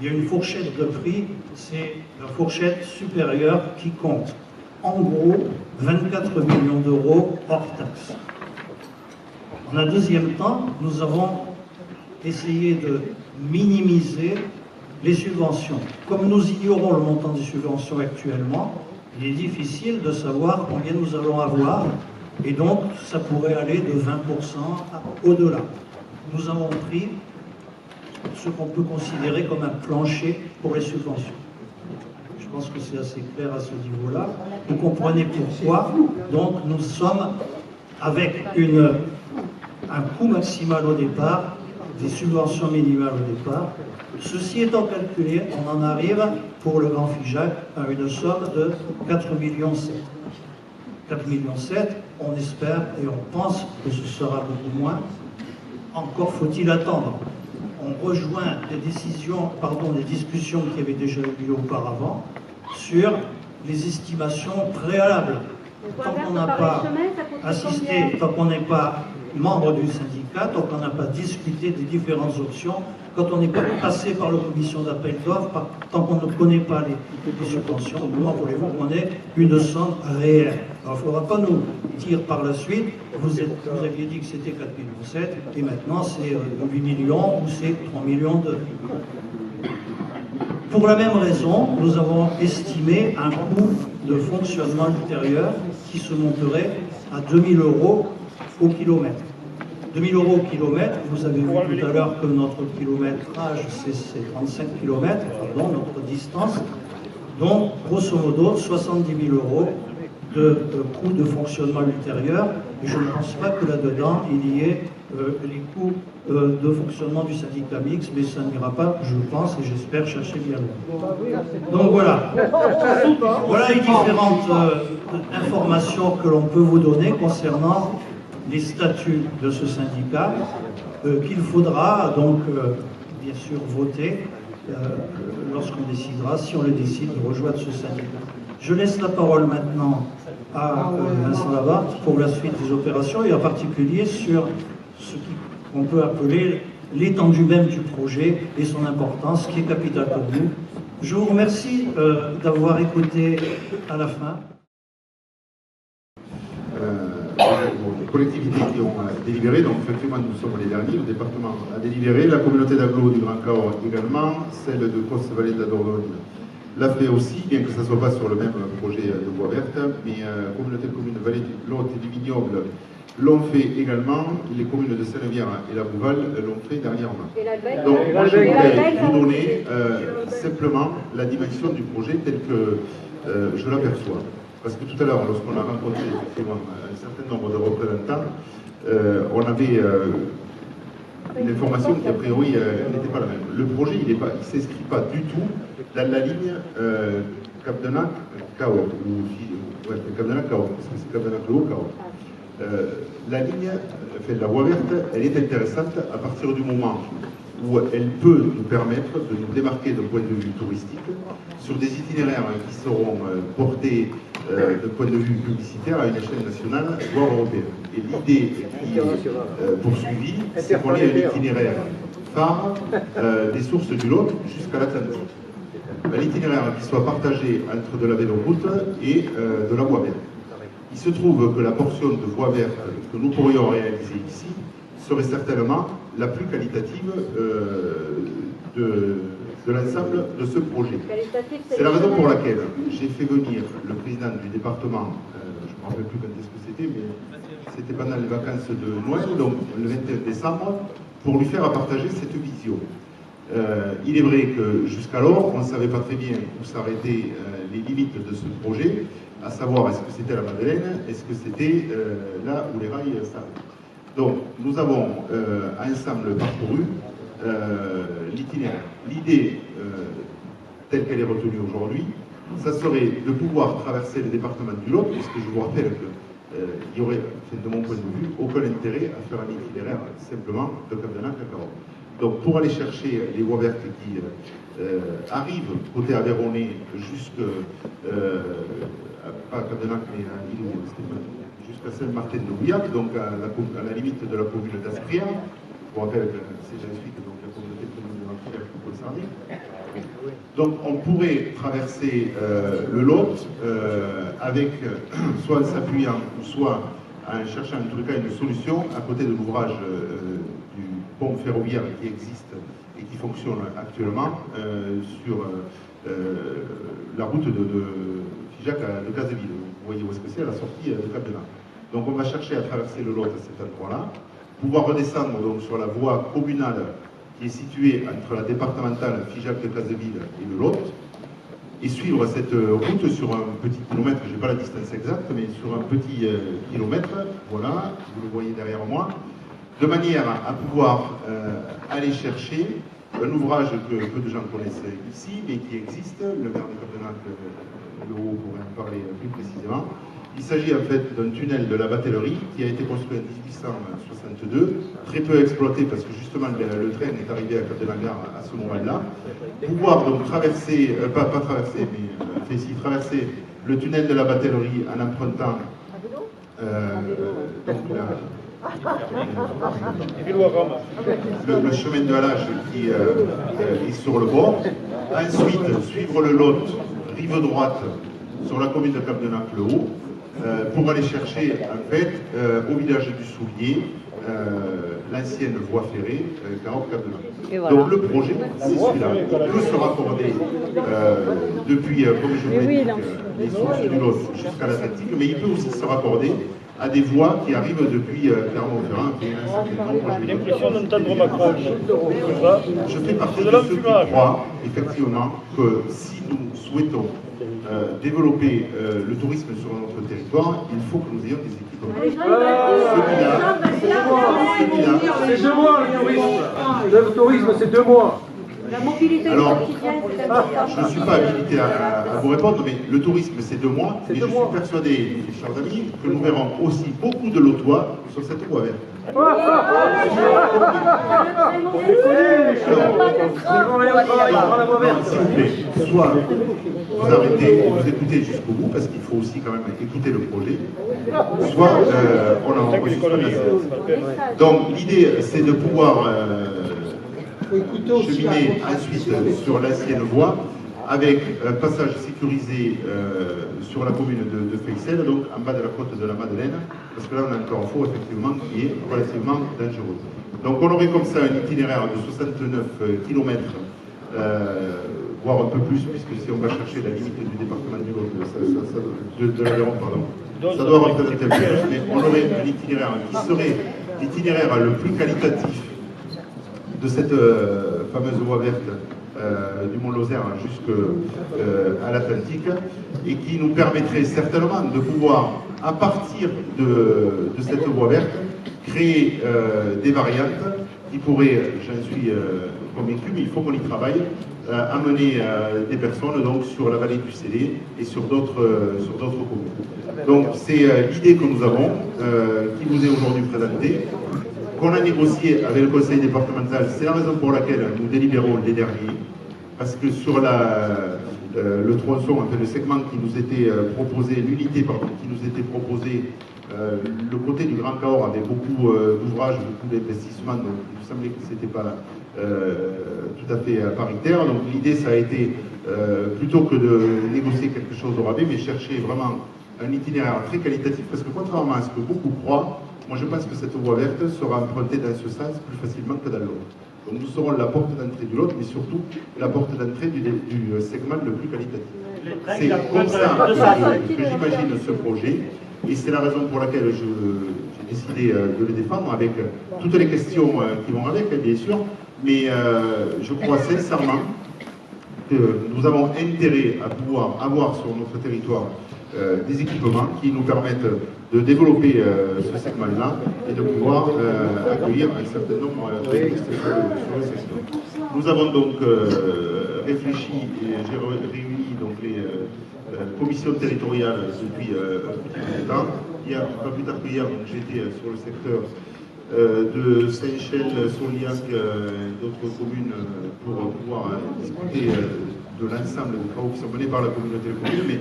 Il y a une fourchette de prix, c'est la fourchette supérieure qui compte. En gros, 24 millions d'euros hors taxe. En un deuxième temps, nous avons essayé de minimiser les subventions. Comme nous ignorons le montant des subventions actuellement, il est difficile de savoir combien nous allons avoir, et donc ça pourrait aller de 20% au-delà. Nous avons pris ce qu'on peut considérer comme un plancher pour les subventions. Je pense que c'est assez clair à ce niveau-là. Vous comprenez pourquoi. Donc nous sommes avec un coût maximal au départ, des subventions minimales au départ. Ceci étant calculé, on en arrive pour le Grand Figeac à une somme de 4,7 millions. 4,7 millions, on espère et on pense que ce sera beaucoup moins. Encore faut-il attendre. On rejoint les discussions qui avaient déjà eu lieu auparavant sur les estimations préalables. Tant qu'on n'a pas assisté, tant qu'on n'est pas membre du syndicat, tant qu'on n'a pas discuté des différentes options, quand on n'est pas passé par la commission d'appel d'offres, tant qu'on ne connaît pas les subventions, comment voulez-vous qu'on ait une somme réelle? Alors, il ne faudra pas nous dire par la suite, vous aviez dit que c'était 4,7 millions et maintenant c'est 8 millions ou c'est 3 millions de... Pour la même raison, nous avons estimé un coût de fonctionnement ultérieur qui se monterait à 2 000 € au kilomètre. 2 000 € au kilomètre, vous avez vu tout à l'heure que notre kilométrage, c'est 35 km, pardon, notre distance. Donc, grosso modo, 70 000 € de coûts de fonctionnement ultérieur. Et je ne pense pas que là-dedans, il y ait les coûts de fonctionnement du syndicat mixte, mais ça n'ira pas, je pense, et j'espère chercher bien loin. Donc voilà. Voilà les différentes informations que l'on peut vous donner concernant les statuts de ce syndicat, qu'il faudra donc bien sûr voter lorsqu'on décidera, si on le décide, de rejoindre ce syndicat. Je laisse la parole maintenant à Vincent Labarthe pour la suite des opérations et en particulier sur ce qu'on peut appeler l'étendue même du projet et son importance qui est capitale pour nous. Je vous remercie d'avoir écouté à la fin. Les collectivités qui ont délibéré, donc effectivement nous sommes les derniers, le département a délibéré, la communauté d'agglo du Grand Cahors également, celle de Cosse-Vallée de la Dordogne l'a fait aussi, bien que ça ne soit pas sur le même projet de voie verte, mais la communauté de communes Vallée du Lot et du Vignoble l'ont fait également, les communes de Sénévière et la Bouval l'ont fait dernièrement. Donc moi je voudrais vous donner simplement la dimension du projet telle que je l'aperçois. Parce que tout à l'heure, lorsqu'on a rencontré effectivement un certain nombre de représentants, on avait une information qui a priori n'était pas la même. Le projet, il ne s'inscrit pas du tout dans la ligne Capdenac-Cahors, Capdenac-Cahors, parce que c'est Capdenac-le-Haut-Cahors. La ligne, la voie verte, elle est intéressante à partir du moment où elle peut nous permettre de nous démarquer d'un point de vue touristique sur des itinéraires qui seront portés d'un point de vue publicitaire à une échelle nationale, voire européenne. Et l'idée qui est poursuivie, c'est qu'on ait un itinéraire phare des sources du Lot jusqu'à l'Atlantique. Un itinéraire qui soit partagé entre de la véloroute et de la voie verte. Il se trouve que la portion de voie verte que nous pourrions réaliser ici serait certainement la plus qualitative de l'ensemble de ce projet. C'est la raison pour laquelle j'ai fait venir le président du département, je ne me rappelle plus quand est-ce que c'était, mais c'était pendant les vacances de Noël, donc le 21 décembre, pour lui faire partager cette vision. Il est vrai que jusqu'alors, on ne savait pas très bien où s'arrêtaient les limites de ce projet, à savoir est-ce que c'était la Madeleine, est-ce que c'était là où les rails s'arrêtent. Donc, nous avons ensemble parcouru l'itinéraire. L'idée, telle qu'elle est retenue aujourd'hui, ça serait de pouvoir traverser le département du Lot, puisque je vous rappelle qu'il y aurait, de mon point de vue, aucun intérêt à faire un itinéraire simplement de Capdenac à Cahors. Donc, pour aller chercher les voies vertes qui arrivent côté Aveyronais jusqu'à pas Capdenac, mais à Lille, jusqu'à Saint-Martin-de-Bouillac, donc à la limite de la commune d'Asprières. Je vous rappelle que c'est Jean-Suic, donc la communauté de communes de l'Antiquaire qui peut s'arrêter. Donc on pourrait traverser le Lot avec, soit en s'appuyant, soit en cherchant en tous les cas une solution à côté de l'ouvrage du pont ferroviaire qui existe et qui fonctionne actuellement sur la route de Figeac de Cazeville. Vous voyez où est-ce que c'est, à la sortie de Capdenac. Donc on va chercher à traverser le Lot à cet endroit-là, pouvoir redescendre donc sur la voie communale qui est située entre la départementale Figeac de Cazeville et le Lot, et suivre cette route sur un petit kilomètre, je n'ai pas la distance exacte, mais sur un petit kilomètre, voilà, vous le voyez derrière moi, de manière à pouvoir aller chercher un ouvrage que peu de gens connaissent ici, mais qui existe, le maire de Capdenac, le haut pourrait en parler plus précisément. Il s'agit en fait d'un tunnel de la Batellerie qui a été construit en 1862, très peu exploité parce que justement le train est arrivé à Capdenac à ce moment-là. Pouvoir donc traverser, pas traverser, mais traverser le tunnel de la Batellerie en empruntant le chemin de halage qui est sur le bord. Ensuite, suivre le Lot, rive droite, sur la commune de Capdenac-le-Haut, pour aller chercher, en fait, au village du Soulier, l'ancienne voie ferrée, Cahors-Capdenac. Donc le projet, c'est celui-là. Il peut se raccorder depuis, comme je vous l'ai dit, les sources du Lot jusqu'à l'Atlantique, mais il peut aussi se raccorder à des voies qui arrivent depuis Clermont-Ferrand. J'ai l'impression d'entendre Macron. Je fais partie de ceux qui croient, effectivement, que si nous souhaitons développer le tourisme sur notre territoire, il faut que nous ayons des équipes. C'est 2 mois le tourisme. Le tourisme, c'est 2 mois. La mobilité quotidienne, c'est important. Je ne suis pas habilité à vous répondre, mais le tourisme, c'est 2 mois. Et je suis persuadé, chers amis, que nous verrons aussi beaucoup de lotois sur cette voie verte. S'il vous plaît, soit vous arrêtez, vous écoutez jusqu'au bout, parce qu'il faut aussi quand même écouter le projet, soit on enregistre la séance. Donc l'idée, c'est de pouvoir cheminer ensuite sur l'ancienne voie, avec un passage sécurisé sur la commune de Feixel, donc en bas de la côte de la Madeleine, parce que là on a encore un faux effectivement qui est relativement dangereux. Donc on aurait comme ça un itinéraire de 69 km, voire un peu plus, puisque si on va chercher la limite du département du Lot, de l'Aveyron, pardon, ça doit représenter un peu plus, mais on aurait un itinéraire qui serait l'itinéraire le plus qualitatif de cette fameuse voie verte du Mont-Lozère jusqu'à l'Atlantique, et qui nous permettrait certainement de pouvoir, à partir de cette voie verte, créer des variantes qui pourraient, j'en suis convaincu, mais il faut qu'on y travaille, amener des personnes donc, sur la vallée du Célé et sur d'autres communes. Donc c'est l'idée que nous avons, qui vous est aujourd'hui présentée, qu'on a négocié avec le conseil départemental. C'est la raison pour laquelle nous délibérons les derniers, parce que sur le tronçon, enfin, le segment qui nous était proposé, l'unité qui nous était proposée, le côté du Grand Cahors avait beaucoup d'ouvrages, beaucoup d'investissements, donc il me semblait que ce n'était pas tout à fait paritaire. Donc l'idée, ça a été, plutôt que de négocier quelque chose au rabais, mais chercher vraiment un itinéraire très qualitatif, parce que contrairement à ce que beaucoup croient, moi je pense que cette voie verte sera empruntée dans ce sens plus facilement que dans l'autre. Donc nous serons la porte d'entrée de l'autre, mais surtout la porte d'entrée du segment le plus qualitatif. C'est comme ça que j'imagine ce projet, et c'est la raison pour laquelle j'ai décidé de le défendre, avec toutes les questions qui vont avec, bien sûr, mais je crois sincèrement que nous avons intérêt à pouvoir avoir sur notre territoire des équipements qui nous permettent de développer ce segment-là et de pouvoir accueillir un certain nombre de touristes sur le secteur. Nous avons donc réfléchi et j'ai réuni donc les commissions territoriales depuis un petit peu de temps. Pas plus tard qu'hier, j'étais sur le secteur de Saint-Michel, Soliac, d'autres communes pour pouvoir discuter de l'ensemble des travaux qui sont menés par la communauté de communes, mais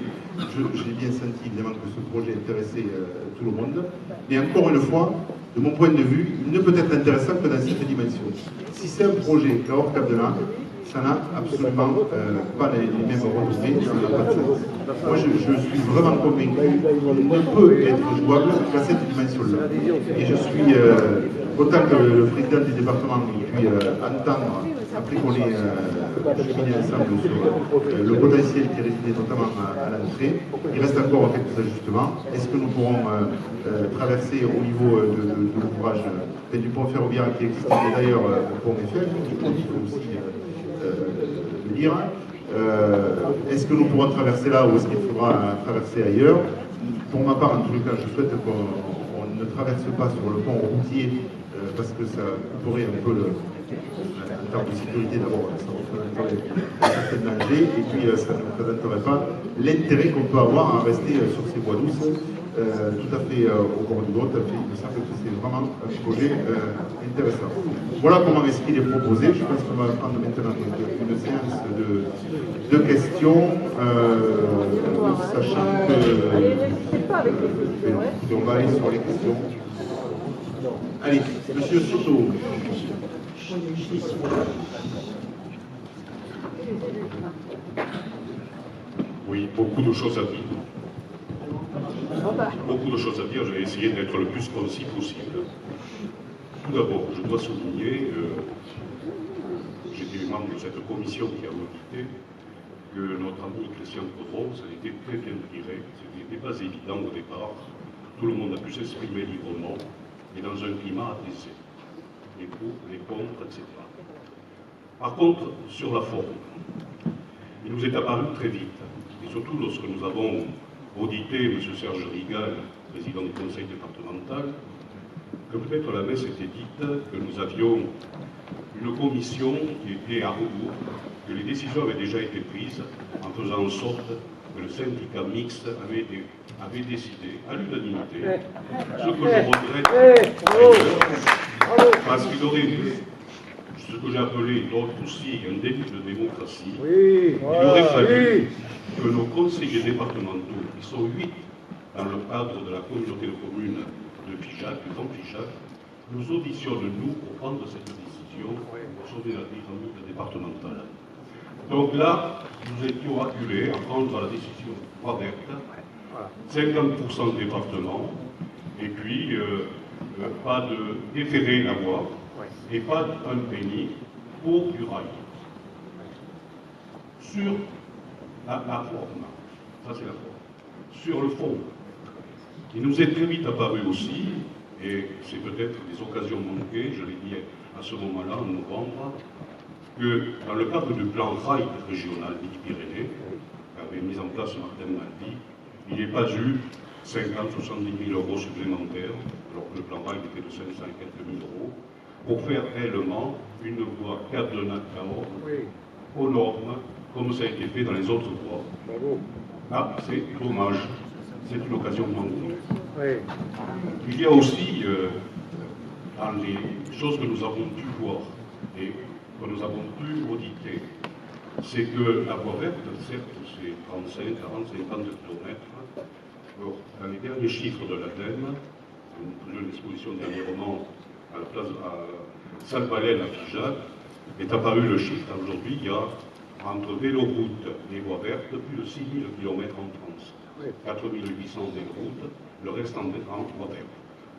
j'ai bien senti évidemment que ce projet intéressait tout le monde. Mais encore une fois, de mon point de vue, il ne peut être intéressant que dans cette dimension. Si c'est un projet hors Cap-de-Lan, ça n'a absolument pas les mêmes retombées, ça n'a pas de sens. Moi, je suis vraiment convaincu qu'il ne peut être jouable qu'à cette dimension-là. Et je suis autant que le président du département puis entendre, après qu'on ait cheminé ensemble sur le potentiel qui résidait notamment à l'entrée, il reste encore quelques ajustements. Est-ce que nous pourrons traverser au niveau de l'ouvrage du pont ferroviaire qui existait d'ailleurs au pont Eiffel, il faut aussi le dire. Est-ce que nous pourrons traverser là ou est-ce qu'il faudra traverser ailleurs? Pour ma part, en tout cas, je souhaite qu'on ne traverse pas sur le pont routier parce que ça couperait un peu en termes de sécurité d'abord, ça représenterait un certain danger et puis ça ne représenterait pas l'intérêt qu'on peut avoir à rester sur ces voies douces tout à fait au bord du Lot. Il me semble que c'est vraiment un projet intéressant. Voilà comment est-ce qu'il est proposé. Je pense qu'on va prendre maintenant une séance de questions, sachant que on va aller sur les questions. Allez, Monsieur Soto. Oui, beaucoup de choses à dire. Beaucoup de choses à dire, je vais essayer d'être le plus concis possible. Tout d'abord, je dois souligner, j'étais membre de cette commission qui a audité, que notre ami Christian Caudron, ça a été très bien tiré, ce n'était pas évident au départ, tout le monde a pu s'exprimer librement, et dans un climat apaisé, les pour, les contre, etc. Par contre, sur la forme, il nous est apparu très vite, et surtout lorsque nous avons audité M. Serge Rigal, président du conseil départemental, que peut-être la messe était dite, que nous avions une commission qui était à rebours, que les décisions avaient déjà été prises en faisant en sorte que le syndicat mixte avait décidé à l'unanimité, ce que je regrette, parce qu'il aurait eu ce que j'ai appelé d'autres aussi un début de démocratie. Il aurait fallu que nos conseillers départementaux, qui sont 8 dans le cadre de la communauté de communes de Figeac, du Grand Figeac, nous auditionnent, nous, pour prendre cette décision sur la dynamique départementale. Donc là, nous étions acculés à prendre la décision voie verte, 50% de département, et puis pas de déférer la voie, et pas un penny pour du rail. Sur la forme, ça c'est la forme. Sur le fond, il nous est très vite apparu aussi, et c'est peut-être des occasions manquées, je l'ai dit à ce moment-là, en novembre, que dans le cadre du plan rail régional Midi-Pyrénées, qu'avait mis en place Martin Maldy, il n'y ait pas eu 50-70 000 euros supplémentaires, alors que le plan rail était de 500 et quelques mille euros, pour faire réellement une voie Cap-de-Lan aux normes, comme ça a été fait dans les autres voies. Ah, c'est dommage, c'est une occasion manquée. Il y a aussi, dans les choses que nous avons pu voir et que nous avons pu auditer, c'est que la voie verte, certes, c'est 35, 40, 50 km. Alors, dans les derniers chiffres de l'ADEME, nous faisions une exposition dernièrement à la place à Salle-Valais, à Figeac, est apparu le chiffre. Aujourd'hui, il y a entre véloroute et voies vertes plus de 6 000 km en France. 4800 vélo-routes, le reste en voie verte.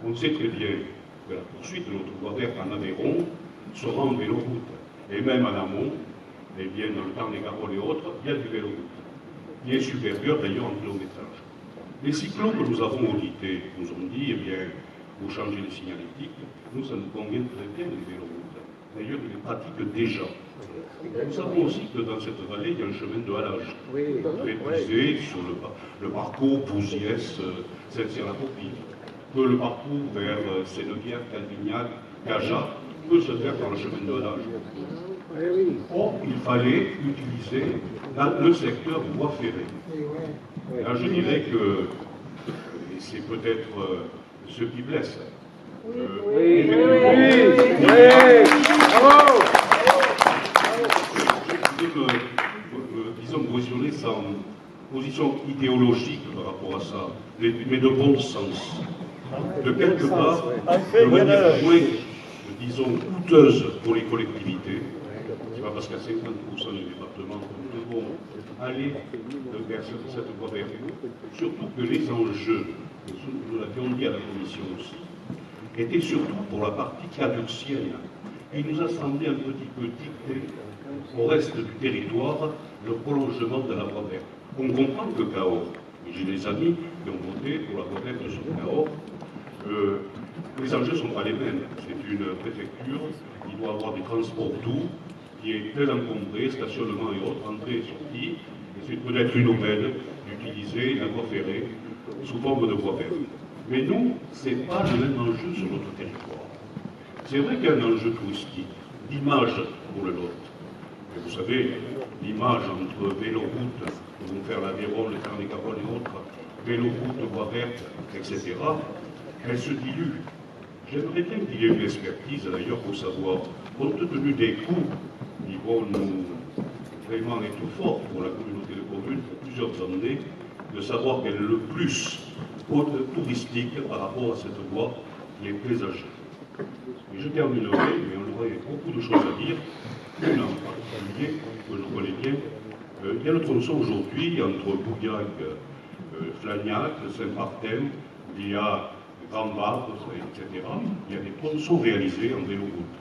On sait très bien que la poursuite de notre voie verte en Aveyron sera en vélo-route. Et même en amont, eh bien, dans le Tarn-et-Garonne et autres, il y a du vélo-route, qui est supérieur d'ailleurs en kilométrage. Les cyclos que nous avons audités nous ont dit, eh bien, vous changez les signalétiques, nous, ça nous convient très bien les vélo-routes. D'ailleurs, ils les pratiquent déjà. Nous savons aussi que dans cette vallée, il y a un chemin de halage, très prisé sur le parcours Bouziès, Saint-Cyr-la-Coquille, que le parcours vers Séneguière, Calvignac, Caja peut se faire par le chemin de halage. Or, il fallait utiliser le secteur de voie ferrée. Là, je dirais que c'est peut-être ce qui blesse. Disons, positionner sans position idéologique par rapport à ça, mais de bon sens. De quelque part, de manière moins, disons, coûteuse pour les collectivités. C'est pas parce qu'à 50% des départements, nous devons aller vers cette voie verte. Surtout que les enjeux, nous l'avions dit à la Commission aussi, étaient surtout pour la partie caducienne. Il nous a semblé un petit peu dicter au reste du territoire le prolongement de la voie verte. On comprend que Cahors, j'ai des amis qui ont voté pour la voie verte sur Cahors, les enjeux ne sont pas les mêmes. C'est une préfecture qui doit avoir des transports doux, qui est très encombré, stationnement et autres, entrée et sortie, et c'est peut-être une aubaine d'utiliser la voie ferrée sous forme de voie verte. Mais nous, ce n'est pas le même enjeu sur notre territoire. C'est vrai qu'il y a un enjeu touristique, d'image pour le Lot. Mais vous savez, l'image entre vélo-route, nous vont faire l'Aveyron, le Tarn-et-Garonne et autres, vélo-route, voie verte, etc., elle se dilue. J'aimerais bien qu'il y ait une expertise d'ailleurs pour savoir, compte tenu des coûts qui vont nous vraiment être forts pour la communauté de communes pour plusieurs années, de savoir quel est le plus touristique par rapport à cette voie qui est paysagère. Et je terminerai, mais on aurait beaucoup de choses à dire, une en particulier que je connais bien. Il y a le tronçon aujourd'hui entre Bouillac, Flagnac, Saint-Martin, il y a Grand-Barbe, etc. Il y a des tronçons réalisés en vélo-route.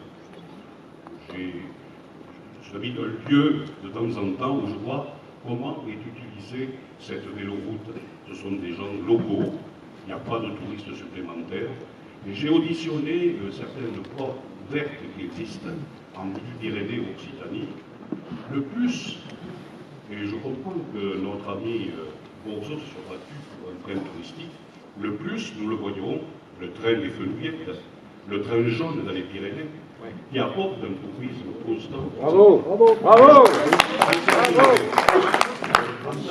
J'habite un lieu de temps en temps où je vois comment est utilisée cette vélo-route. Ce sont des gens locaux, il n'y a pas de touristes supplémentaires. Et j'ai auditionné certaines voies vertes qui existent en Midi-Pyrénées ou Occitanie. Le plus, et je comprends que notre ami Bourgeot se soit battu pour un train touristique, le plus, nous le voyons, le train des Fenouillettes, le train jaune dans les Pyrénées, qui apporte un tourisme constant. Bravo, bravo, bravo, bravo.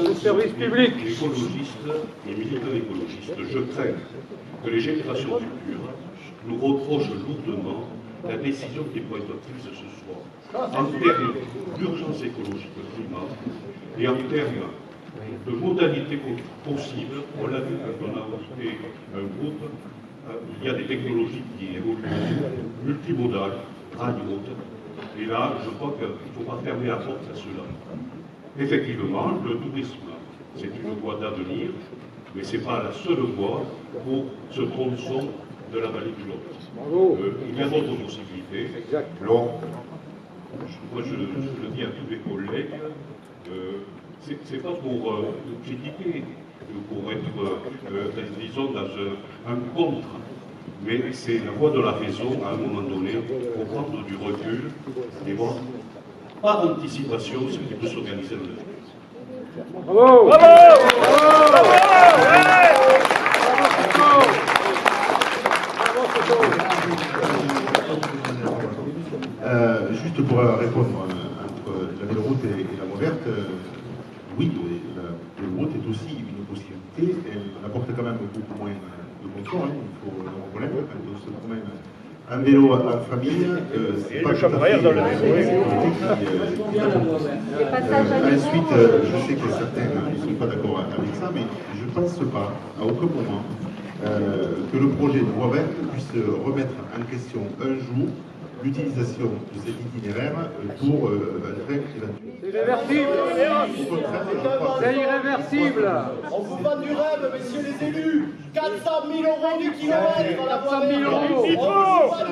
Le service public. Écologistes et militants écologistes, je crains que les générations futures nous reprochent lourdement la décision qui doit être prise ce soir en termes d'urgence écologique climat et en termes de modalités possibles. On l'a vu quand on a invité un groupe, il y a des technologies qui évoluent, multimodales, radio, et là, je crois qu'il ne faut pas fermer la porte à cela. Effectivement, le tourisme, c'est une voie d'avenir, mais ce n'est pas la seule voie pour ce tronçon de la vallée du Lot. Il y a d'autres possibilités. Alors, moi, je le dis à tous mes collègues, c'est pas pour critiquer, pour être, disons, dans un contre, mais c'est la voie de la raison, à un moment donné, pour prendre du recul et voir, par anticipation, ce qui peut s'organiser dans le futur. Bravo! Juste pour répondre entre la vélo-route et la voie verte, oui, la vélo-route est aussi une possibilité. Elle apporte quand même beaucoup moins de confort. Il faut le reconnaître quand on se promène un vélo en famille. C'est pas tout à fait ensuite, je sais que certains ne sont pas d'accord avec ça, mais je ne pense pas à aucun moment que le projet de voie verte puisse remettre en question un jour l'utilisation de cet itinéraire pour un train éventuel. C'est irréversible. C'est irréversible. On vous vend du rêve, messieurs les élus. 400 000 € du kilomètre. 400 000 €.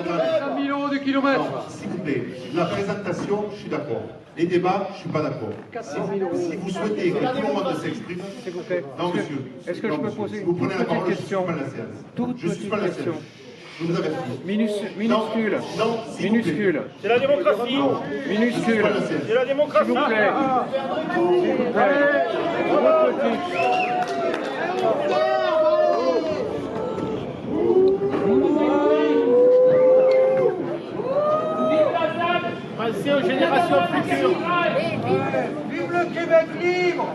400 000 € du kilomètre. S'il vous plaît, la présentation, je suis d'accord. Les débats, je ne suis pas d'accord. Si vous souhaitez que tout le monde s'exprime, s'il vous plaît. non monsieur. Est-ce que je peux poser si vous prenez la parole, question? Je suis pas la séance. Je vous avertis. Minuscule. Non, minuscule. C'est la démocratie. Minuscule. C'est la démocratie. S'il vous plaît. S'il vous plaît. Pensez aux générations futures. Vive le Québec libre.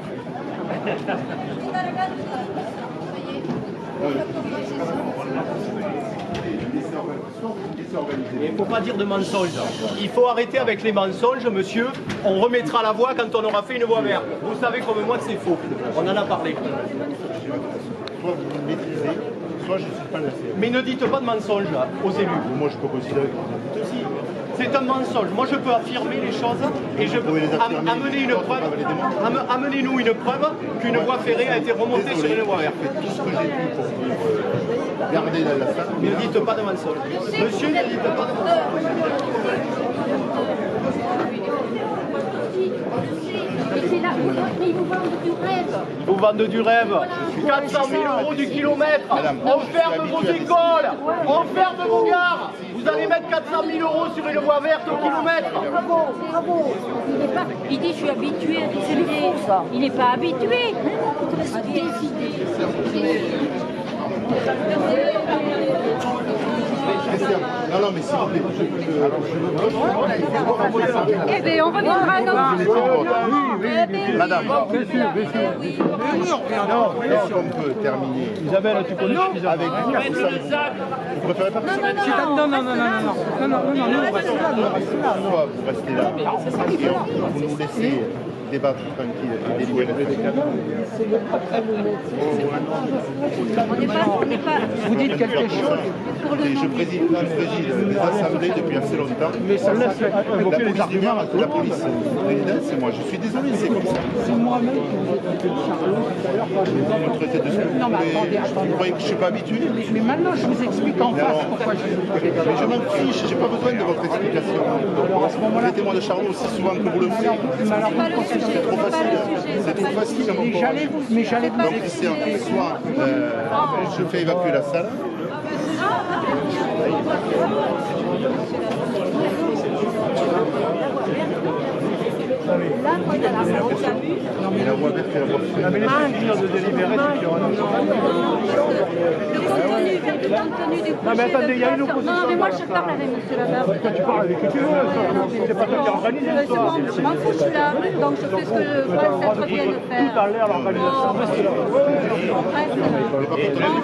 Il ne faut pas dire de mensonges. Il faut arrêter avec les mensonges, monsieur. On remettra la voie quand on aura fait une voie verte. Vous savez comme moi que c'est faux. On en a parlé. Soit vous le maîtrisez, soit je ne suis pas la séance. Mais ne dites pas de mensonges aux élus. Moi, je peux considérer que vous êtes aussi. C'est un mensonge. Moi, je peux affirmer les choses et je peux amener une preuve. Amenez-nous une preuve qu'une voie ferrée a été remontée sur une voie verte. J'ai fait tout ce que j'ai pu pour garder la salle. Ne dites pas de mensonges. Monsieur, ne dites pas de mensonges. Ils vous vendent du rêve. Ils vous vendent du rêve. 400 000 € du kilomètre. On ferme vos écoles. On ferme vos gares. Vous allez mettre 400 000 € sur une voie verte au kilomètre. Bravo. Il dit je suis habitué à décider. Il n'est pas habitué. Non, mais s'il vous plaît, Eh bien, on reviendra à notre... Madame, est-ce qu'on peut terminer Isabelle, tu connais avec vous? Vous préférez pas Soit vous restez là et vous nous laissez débattre tranquille et délibérer. Vous dites quelque chose. Je préside des assemblées depuis assez longtemps. Mais ça laisse évoquer les arguments. La police présidente, c'est moi. Je suis désolé, c'est comme ça. C'est moi-même qui Vous me traitez de ce que Non, mais attendez. Vous croyez que je ne suis pas habitué? Mais maintenant, je vous explique en face pourquoi je... Mais je m'en fiche, j'ai pas besoin de votre explication. Alors à ce moment-là... Traitez-moi de Charlot aussi souvent que vous le voulez. C'est trop facile. C'est trop facile à mon point. Mais j'allais vous Donc, expliquer. soit je fais évacuer la salle. Non, mais la voie verte et la voie ferrée. Mais laissez-nous de délibérer sur qu'il y aura Non, mais attendez, il y a une opposition. Non, mais moi je parle avec monsieur Ladame. Quand tu parles avec qui tu veux, c'est pas toi qui organise l'histoire. Je m'en fous, je suis là. Donc je fais ce que je vois cette vient de faire. Tout à l'heure, l'organisation. On reste là. On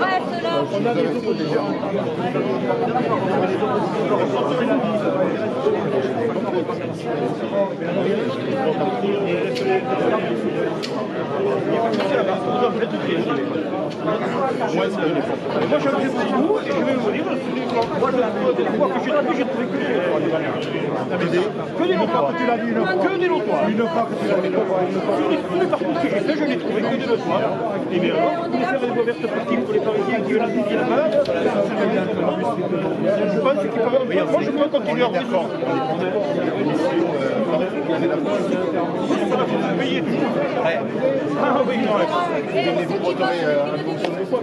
reste là. On a des oppositions. Moi, c'est une fois. Moi, je le fais pour vous et je vais vous dire, moi, je vois que je suis là, j'ai trouvé que des notoires. Que des notoires, tu l'as dit, que des notoires. Une fois que tu l'as dit, mais par contre, ce que j'ai fait, je n'ai trouvé que des notoires. Et bien alors, vous faire des voies vertes parties pour les Parisiens qui veulent la vie là-bas, je pense qu'ils peuvent. Moi, je peux continuer à d'accord. Payez toujours. Ah oui, non, Vous voterez en fonction des fois.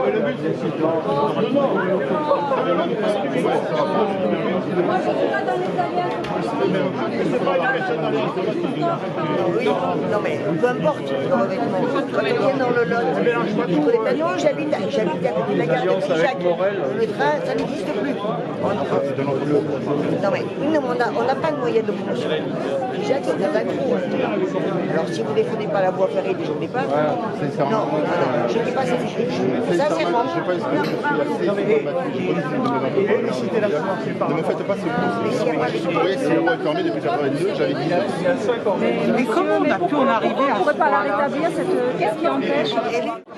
Le but, c'est Oui, non mais peu importe, quand on vient dans le Lot, non, j'habite à côté de la gare de Figeac. Le train, ça n'existe plus. Non mais on n'a pas de moyens de locomotion. Figeac, c'est dans un trou. Alors si vous ne défendez pas la voie ferrée, défendez pas. Non, je ne dis pas ça. Sincèrement. Je pense que je suis assez ne me faites pas ce coup. Vous voyez, c'est le roi fermé depuis 82, j'avais 10 ans. Mais comment on a pu en arriver à... On ne pourrait pas la rétablir, cette... Qu'est-ce qui empêche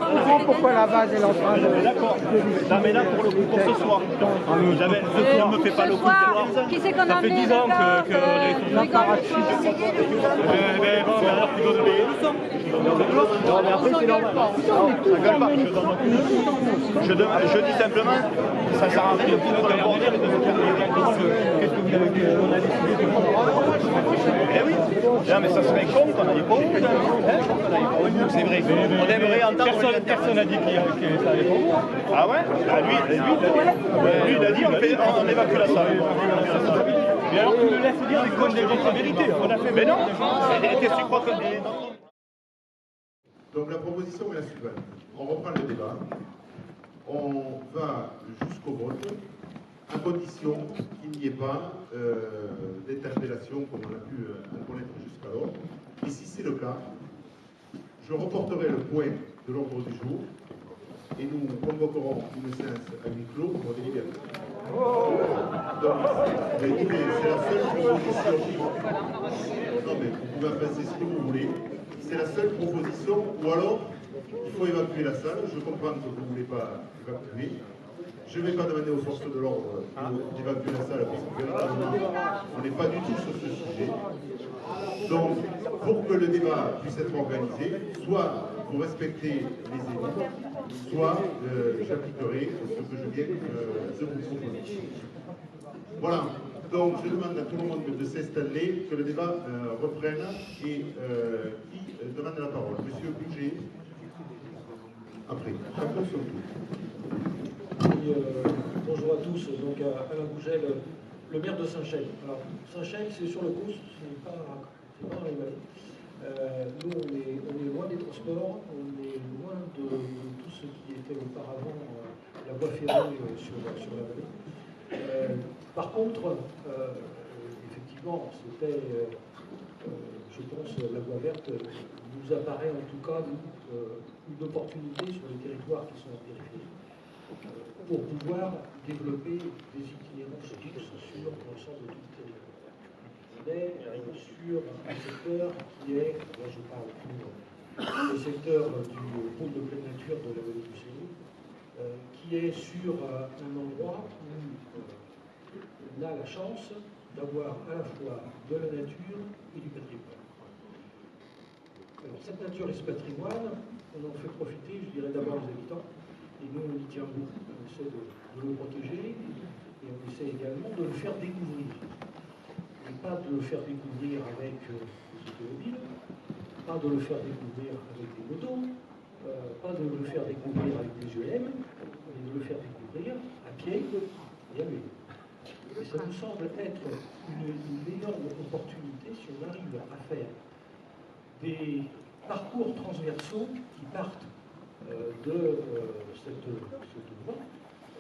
comprends pourquoi la vase est en train de... D'accord. Non mais là pour le coup, pour ce soir, ne me fais pas le coup de Qui c'est qu'on ça fait 10 ans que les mais bon, mais alors tu dois payer le sang. Non mais après c'est normal. Je dis simplement, ça sert à rien de collaborer. Qu'est-ce que vous avez dit? On a décidé de prendre. Eh oui, non, mais ça serait con qu'on n'aille pas au bout. C'est vrai, on aimerait entendre. Personne n'a dit que ça allait pas. Ah ouais? Ah, lui, il a dit on évacue la salle. Mais alors tu me laisses dire des vérités. On a fait. Mais non, qu'est-ce que tu crois que. Donc la proposition est la suivante. On reprend le débat. On va jusqu'au vote, à condition qu'il n'y ait pas d'interpellation comme on a pu en connaître jusqu'alors. Et si c'est le cas, je reporterai le point de l'ordre du jour et nous convoquerons une séance à huis clos pour délibérer. Donc, mais écoutez, c'est la seule proposition. Non mais vous pouvez penser ce que vous voulez. C'est la seule proposition, ou alors il faut évacuer la salle. Je comprends que vous ne voulez pas évacuer. Je ne vais pas demander aux forces de l'ordre d'évacuer la salle parce que véritablement, on n'est pas du tout sur ce sujet. Donc, pour que le débat puisse être organisé, soit vous respectez les élus, soit j'appliquerai ce que je viens de vous proposer. Voilà. Donc, je demande à tout le monde de s'installer, que le débat reprenne et qui demande la parole. Monsieur Bouger. Après, chacun son tour. Bonjour à tous, donc Alain Bouget, le maire de Saint-Chelles. Alors, Saint-Chelles, c'est sur le Causse, ce n'est pas dans les vallées. Nous, on est loin des transports, on est loin de tout ce qui était auparavant la voie ferrée sur la vallée. Par contre, effectivement, c'était, je pense, la voie verte nous apparaît en tout cas une opportunité sur les territoires qui sont en périphérie pour pouvoir développer des itinérances fixes sur l'ensemble de tout le territoire. On est sur un secteur qui est, là je parle pour le secteur du pôle de pleine nature de la vallée du Séné, qui est sur un endroit où on a la chance d'avoir à la fois de la nature et du patrimoine. Alors, cette nature et ce patrimoine, on en fait profiter, je dirais, d'abord les habitants, et nous on y tient beaucoup, on essaie de le protéger, et on essaie également de le faire découvrir. Et pas de le faire découvrir avec des automobiles, pas de le faire découvrir avec des motos, pas de le faire découvrir avec des UM, mais de le faire découvrir à pied et à vélo. Et ça nous semble être une énorme opportunité si on arrive à faire des parcours transversaux qui partent de cette voie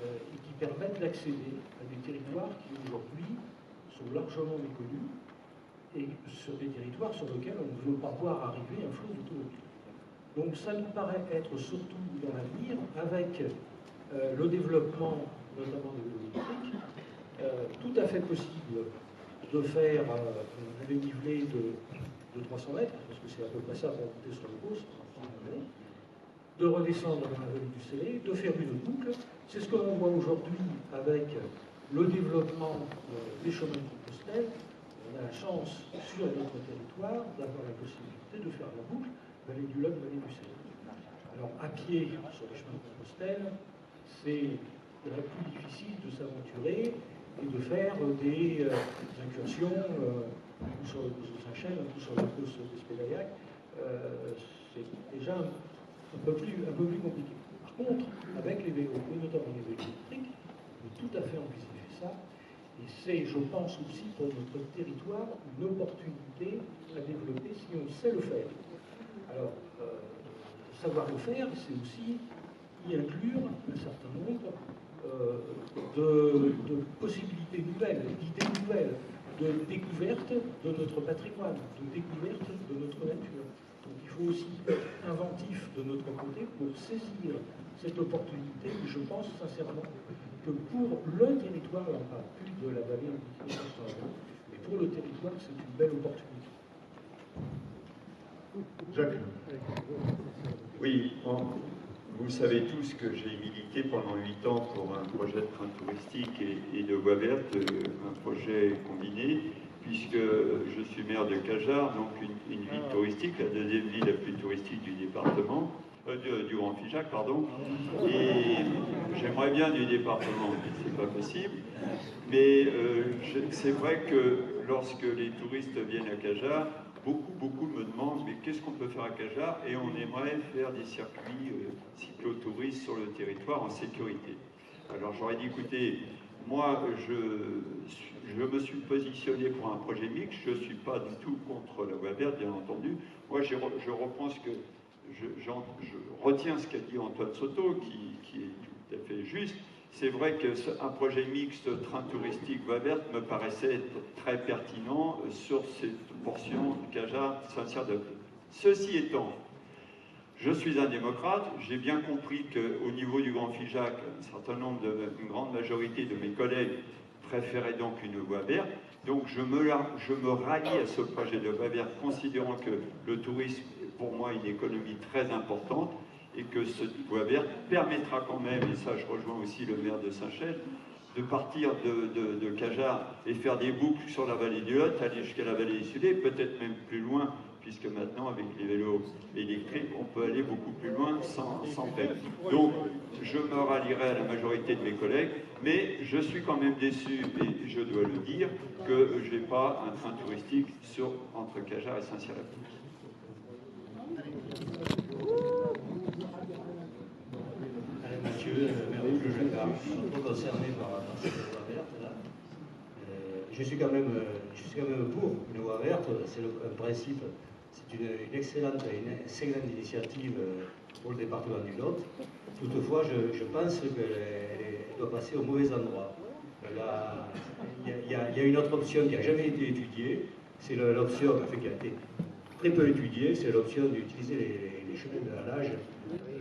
et qui permettent d'accéder à des territoires qui aujourd'hui sont largement méconnus et sur des territoires sur lesquels on ne veut pas voir arriver un flot d'automobiles. Donc ça nous paraît être surtout dans l'avenir, avec le développement notamment de l'électrique, tout à fait possible de faire un dénivelé de 300 mètres, parce que c'est à peu près ça pour monter sur le Causse, de redescendre dans la vallée du Célé, de faire une boucle. C'est ce que l'on voit aujourd'hui avec le développement des chemins de Compostelle. On a la chance sur notre territoire d'avoir la possibilité de faire la boucle vallée du Lot, vallée du Célé. Alors à pied sur les chemins de Compostelle, c'est plus difficile de s'aventurer et de faire des incursions sur le Causse de Saint-Chelles, sur le Causse d'Espédaillac. C'est déjà un peu plus compliqué. Par contre, avec les vélos, et notamment les vélos électriques, on peut tout à fait envisager ça. Et c'est, je pense aussi, pour notre territoire, une opportunité à développer si on sait le faire. Alors, savoir le faire, c'est aussi y inclure un certain nombre de possibilités nouvelles, d'idées nouvelles, de découverte de notre patrimoine, de découverte de notre nature. Donc il faut aussi être inventif de notre côté pour saisir cette opportunité. Et je pense sincèrement que pour le territoire, on ne parle plus de la vallée en mais pour le territoire, c'est une belle opportunité. Jacques. Oui, Vous savez tous que j'ai milité pendant 8 ans pour un projet de train touristique et de voie verte, un projet combiné, puisque je suis maire de Cajar, donc une ville touristique, la deuxième ville la plus touristique du département, du Grand Figeac, pardon. Et j'aimerais bien du département, mais c'est pas possible. Mais c'est vrai que lorsque les touristes viennent à Cajar, beaucoup me demandent mais qu'est-ce qu'on peut faire à Cajar, et on aimerait faire des circuits cyclotouristes sur le territoire en sécurité. Alors j'aurais dit écoutez, moi je me suis positionné pour un projet mixte, je ne suis pas du tout contre la voie verte bien entendu. Moi je reprends je retiens ce qu'a dit Antoine Soto qui est tout à fait juste. C'est vrai qu'un projet mixte train touristique voie verte me paraissait être très pertinent sur cette portion de Cajar Saint-Cyr-de-Pé. Ceci étant, je suis un démocrate, j'ai bien compris qu'au niveau du Grand Figeac, une grande majorité de mes collègues préféraient donc une voie verte. Donc je me rallie à ce projet de voie verte, considérant que le tourisme est pour moi une économie très importante, et que cette voie verte permettra quand même, et ça je rejoins aussi le maire de Saint-Chel, de partir de Cajar et faire des boucles sur la vallée du Lot, aller jusqu'à la vallée du Sudé, peut-être même plus loin, puisque maintenant avec les vélos électriques, on peut aller beaucoup plus loin sans peine. Donc je me rallierai à la majorité de mes collègues, mais je suis quand même déçu, et je dois le dire, que je n'ai pas un train touristique entre Cajar et Saint-Cyr-de-Pé. Mathieu, maire de Jacquard, je suis trop concerné par cette voie verte là. Je suis quand même pour une voie verte, c'est un principe, c'est une excellente initiative pour le département du Lot. Toutefois, je pense qu'elle doit passer au mauvais endroit. Il y a une autre option qui n'a jamais été étudiée, c'est l'option qui a été très peu étudiée, c'est l'option d'utiliser les chemins de halage.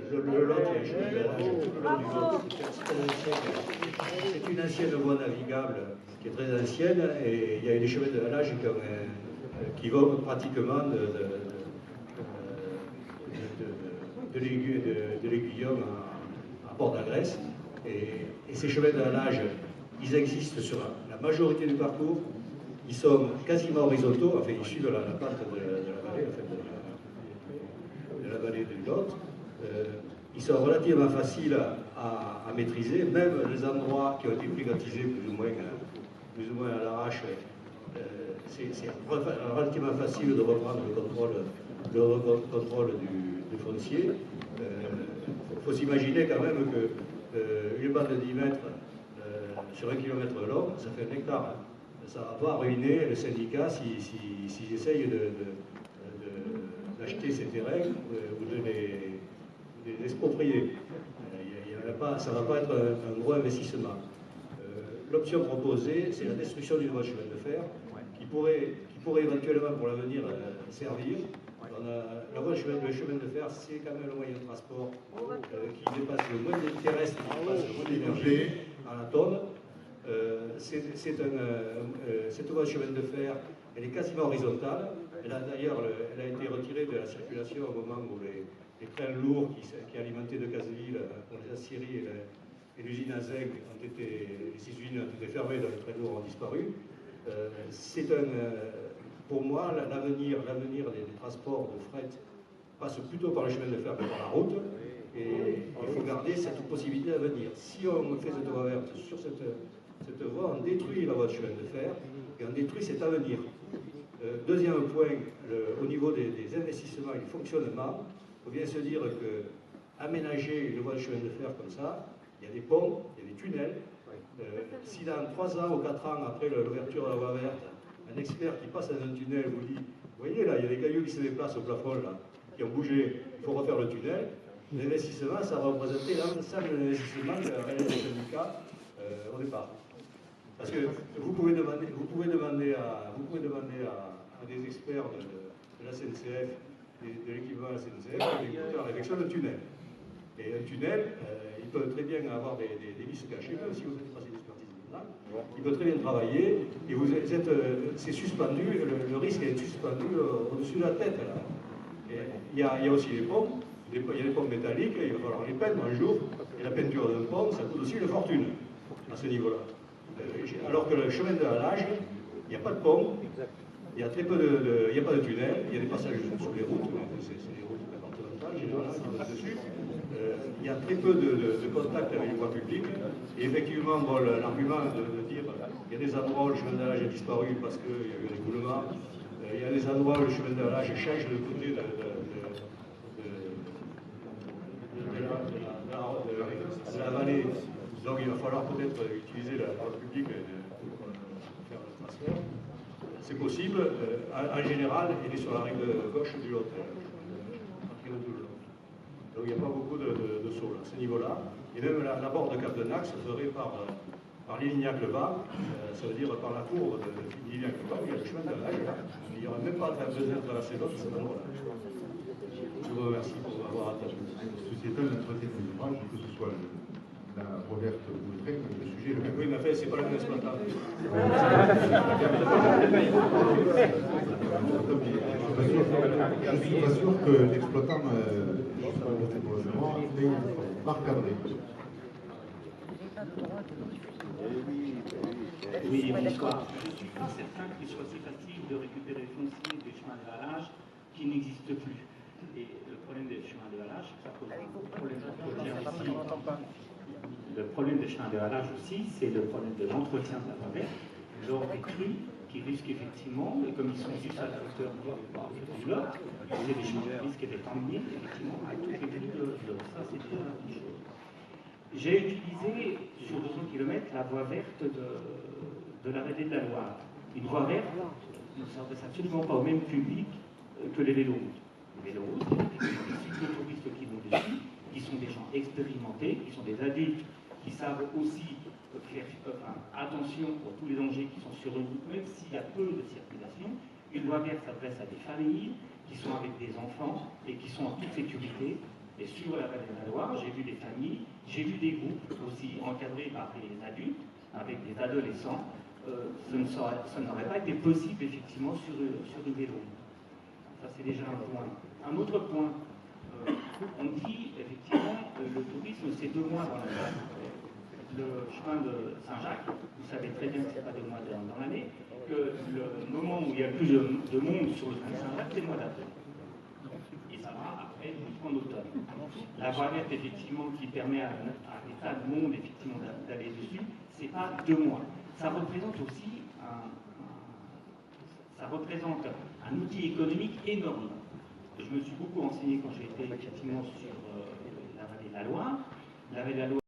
Le Lot, il y a un chemin de halage tout le long du Lot. C'est une ancienne voie navigable qui est très ancienne, et il y a des chemins de halage qui vont pratiquement de l'Aiguillon à Port-d'Agresse. Et ces chemins de halage, ils existent sur la majorité du parcours. Ils sont quasiment horizontaux, enfin ils suivent la pente de la vallée, de la vallée du Lot. Ils sont relativement faciles à maîtriser, même les endroits qui ont été privatisés plus ou moins à l'arrache, c'est relativement facile de reprendre le contrôle du foncier. Il faut s'imaginer quand même qu'une bande de 10 mètres sur 1 km long, ça fait 1 hectare. Ça ne va pas ruiner le syndicat s'ils essayent d'acheter ces terrains ou de les exproprier. Ça ne va pas être un gros investissement. L'option proposée, c'est la destruction d'une voie de chemin de fer qui pourrait éventuellement pour l'avenir servir. Le chemin de fer, c'est quand même le moyen de transport qui dépasse le moins terrestre, qui dépasse le moins d'énergie à la tonne. Cette voie de chemin de fer, elle est quasiment horizontale. D'ailleurs, elle a été retirée de la circulation au moment où les trains lourds qui alimentaient de Caseville pour les aciéries et l'usine à zinc les 6 usines ont été fermées, donc les trains lourds ont disparu. Pour moi, l'avenir des transports de fret passe plutôt par le chemin de fer que par la route. Et il faut garder cette possibilité à venir. Si on fait cette voie verte sur cette voie, on détruit la voie de chemin de fer et on détruit cet avenir. Deuxième point, au niveau des investissements et du fonctionnement, il faut bien se dire que aménager une voie de chemin de fer comme ça, il y a des ponts, il y a des tunnels. Si dans 3 ans ou 4 ans après l'ouverture de la voie verte, un expert qui passe dans un tunnel vous dit, vous voyez là, il y a des cailloux qui se déplacent au plafond là, qui ont bougé, il faut refaire le tunnel. L'investissement, ça va représenter l'ensemble de l'investissement de la réalité du syndicat au départ. Parce que vous pouvez demander à des experts de la SNCF, de l'équipement de la SNCF, de réflexion de tunnel. Et un tunnel, il peut très bien avoir des vis cachées, même si vous êtes passé d'expertise minimale, il peut très bien travailler, et c'est suspendu, le risque est suspendu au-dessus de la tête. Là. Et il y a aussi les ponts. Il y a des ponts métalliques, il va falloir les peindre un jour, et la peinture d'un pont, ça coûte aussi une fortune à ce niveau-là. Alors que le chemin de halage, il n'y a pas de pont, il y a très peu il n'y a pas de tunnel, il y a des passages sur les routes, c'est des routes départementales généralement qui vont dessus. Il y a très peu de contact avec les voies publiques. Et effectivement, bon, l'argument de dire qu'il y a des endroits où le chemin de halage a disparu parce qu'il y a eu un écoulement, il y a des endroits où le chemin de halage change de côté de la vallée. Donc il va falloir peut-être utiliser la voie publique pour faire le transfert. C'est possible. En général, il est sur la rive gauche du Lot. Donc il n'y a pas beaucoup de sauts à ce niveau-là. Et même la bord de Cap-de-Nac se ferait par Lignac-le-Bas, ça veut dire par la cour de Lignac-le-Bas, où il y a le chemin de halage. Il n'y aura même pas besoin de traverser l'autre, c'est bon. Je vous remercie pour m'avoir attendu. Sociétal d'entretien des ouvrages, que ce soit la voie verte ou le train, le sujet est le même. Oui, mais en fait, c'est pas le même exploitant. Je suis pas sûr que l'exploitant marque André. Oui, bonsoir. Je ne suis pas certain qu'il soit si facile de récupérer le foncier des chemins de halage qui n'existent plus. Et le problème des chemins de halage, ça pose un problème d'entretien aussi. Le problème des chemins de halage aussi, c'est le problème de l'entretien de la voie verte lors des crues qui risquent effectivement, comme ils sont juste à la hauteur du Lot, c'est des chemins qui risquent d'être emmenés effectivement à toutes les crues de Lot. Ça, c'est déjà une chose. J'ai utilisé sur 200 km la voie verte de la vallée de la Loire. Une voie verte ne s'adresse absolument pas au même public que les véloroutes. Les véloroutes, c'est des cyclotouristes qui vont dessus, qui sont des gens expérimentés, qui sont des adultes, qui savent aussi faire attention pour tous les dangers qui sont sur une route, même s'il y a peu de circulation. Une voie verte s'adresse à des familles qui sont avec des enfants et qui sont en toute sécurité. Et sur la vallée de la Loire, j'ai vu des familles, j'ai vu des groupes aussi encadrés par des adultes, avec des adolescents. Ça n'aurait pas été possible effectivement sur une véloroute. Ça c'est déjà un point. Un autre point, on dit effectivement le tourisme c'est 2 mois dans l'année. Le chemin de Saint-Jacques, vous savez très bien que ce n'est pas 2 mois dans l'année, que le moment où il y a le plus de monde sur le chemin de Saint-Jacques, c'est le mois d'avril. Et ça va après jusqu'en automne. La voie verte, effectivement, qui permet à des tas de monde effectivement d'aller dessus, c'est pas 2 mois. Ça représente aussi un outil économique énorme. Je me suis beaucoup renseigné quand j'ai été effectivement sur la vallée de la Loire. La vallée de la Loire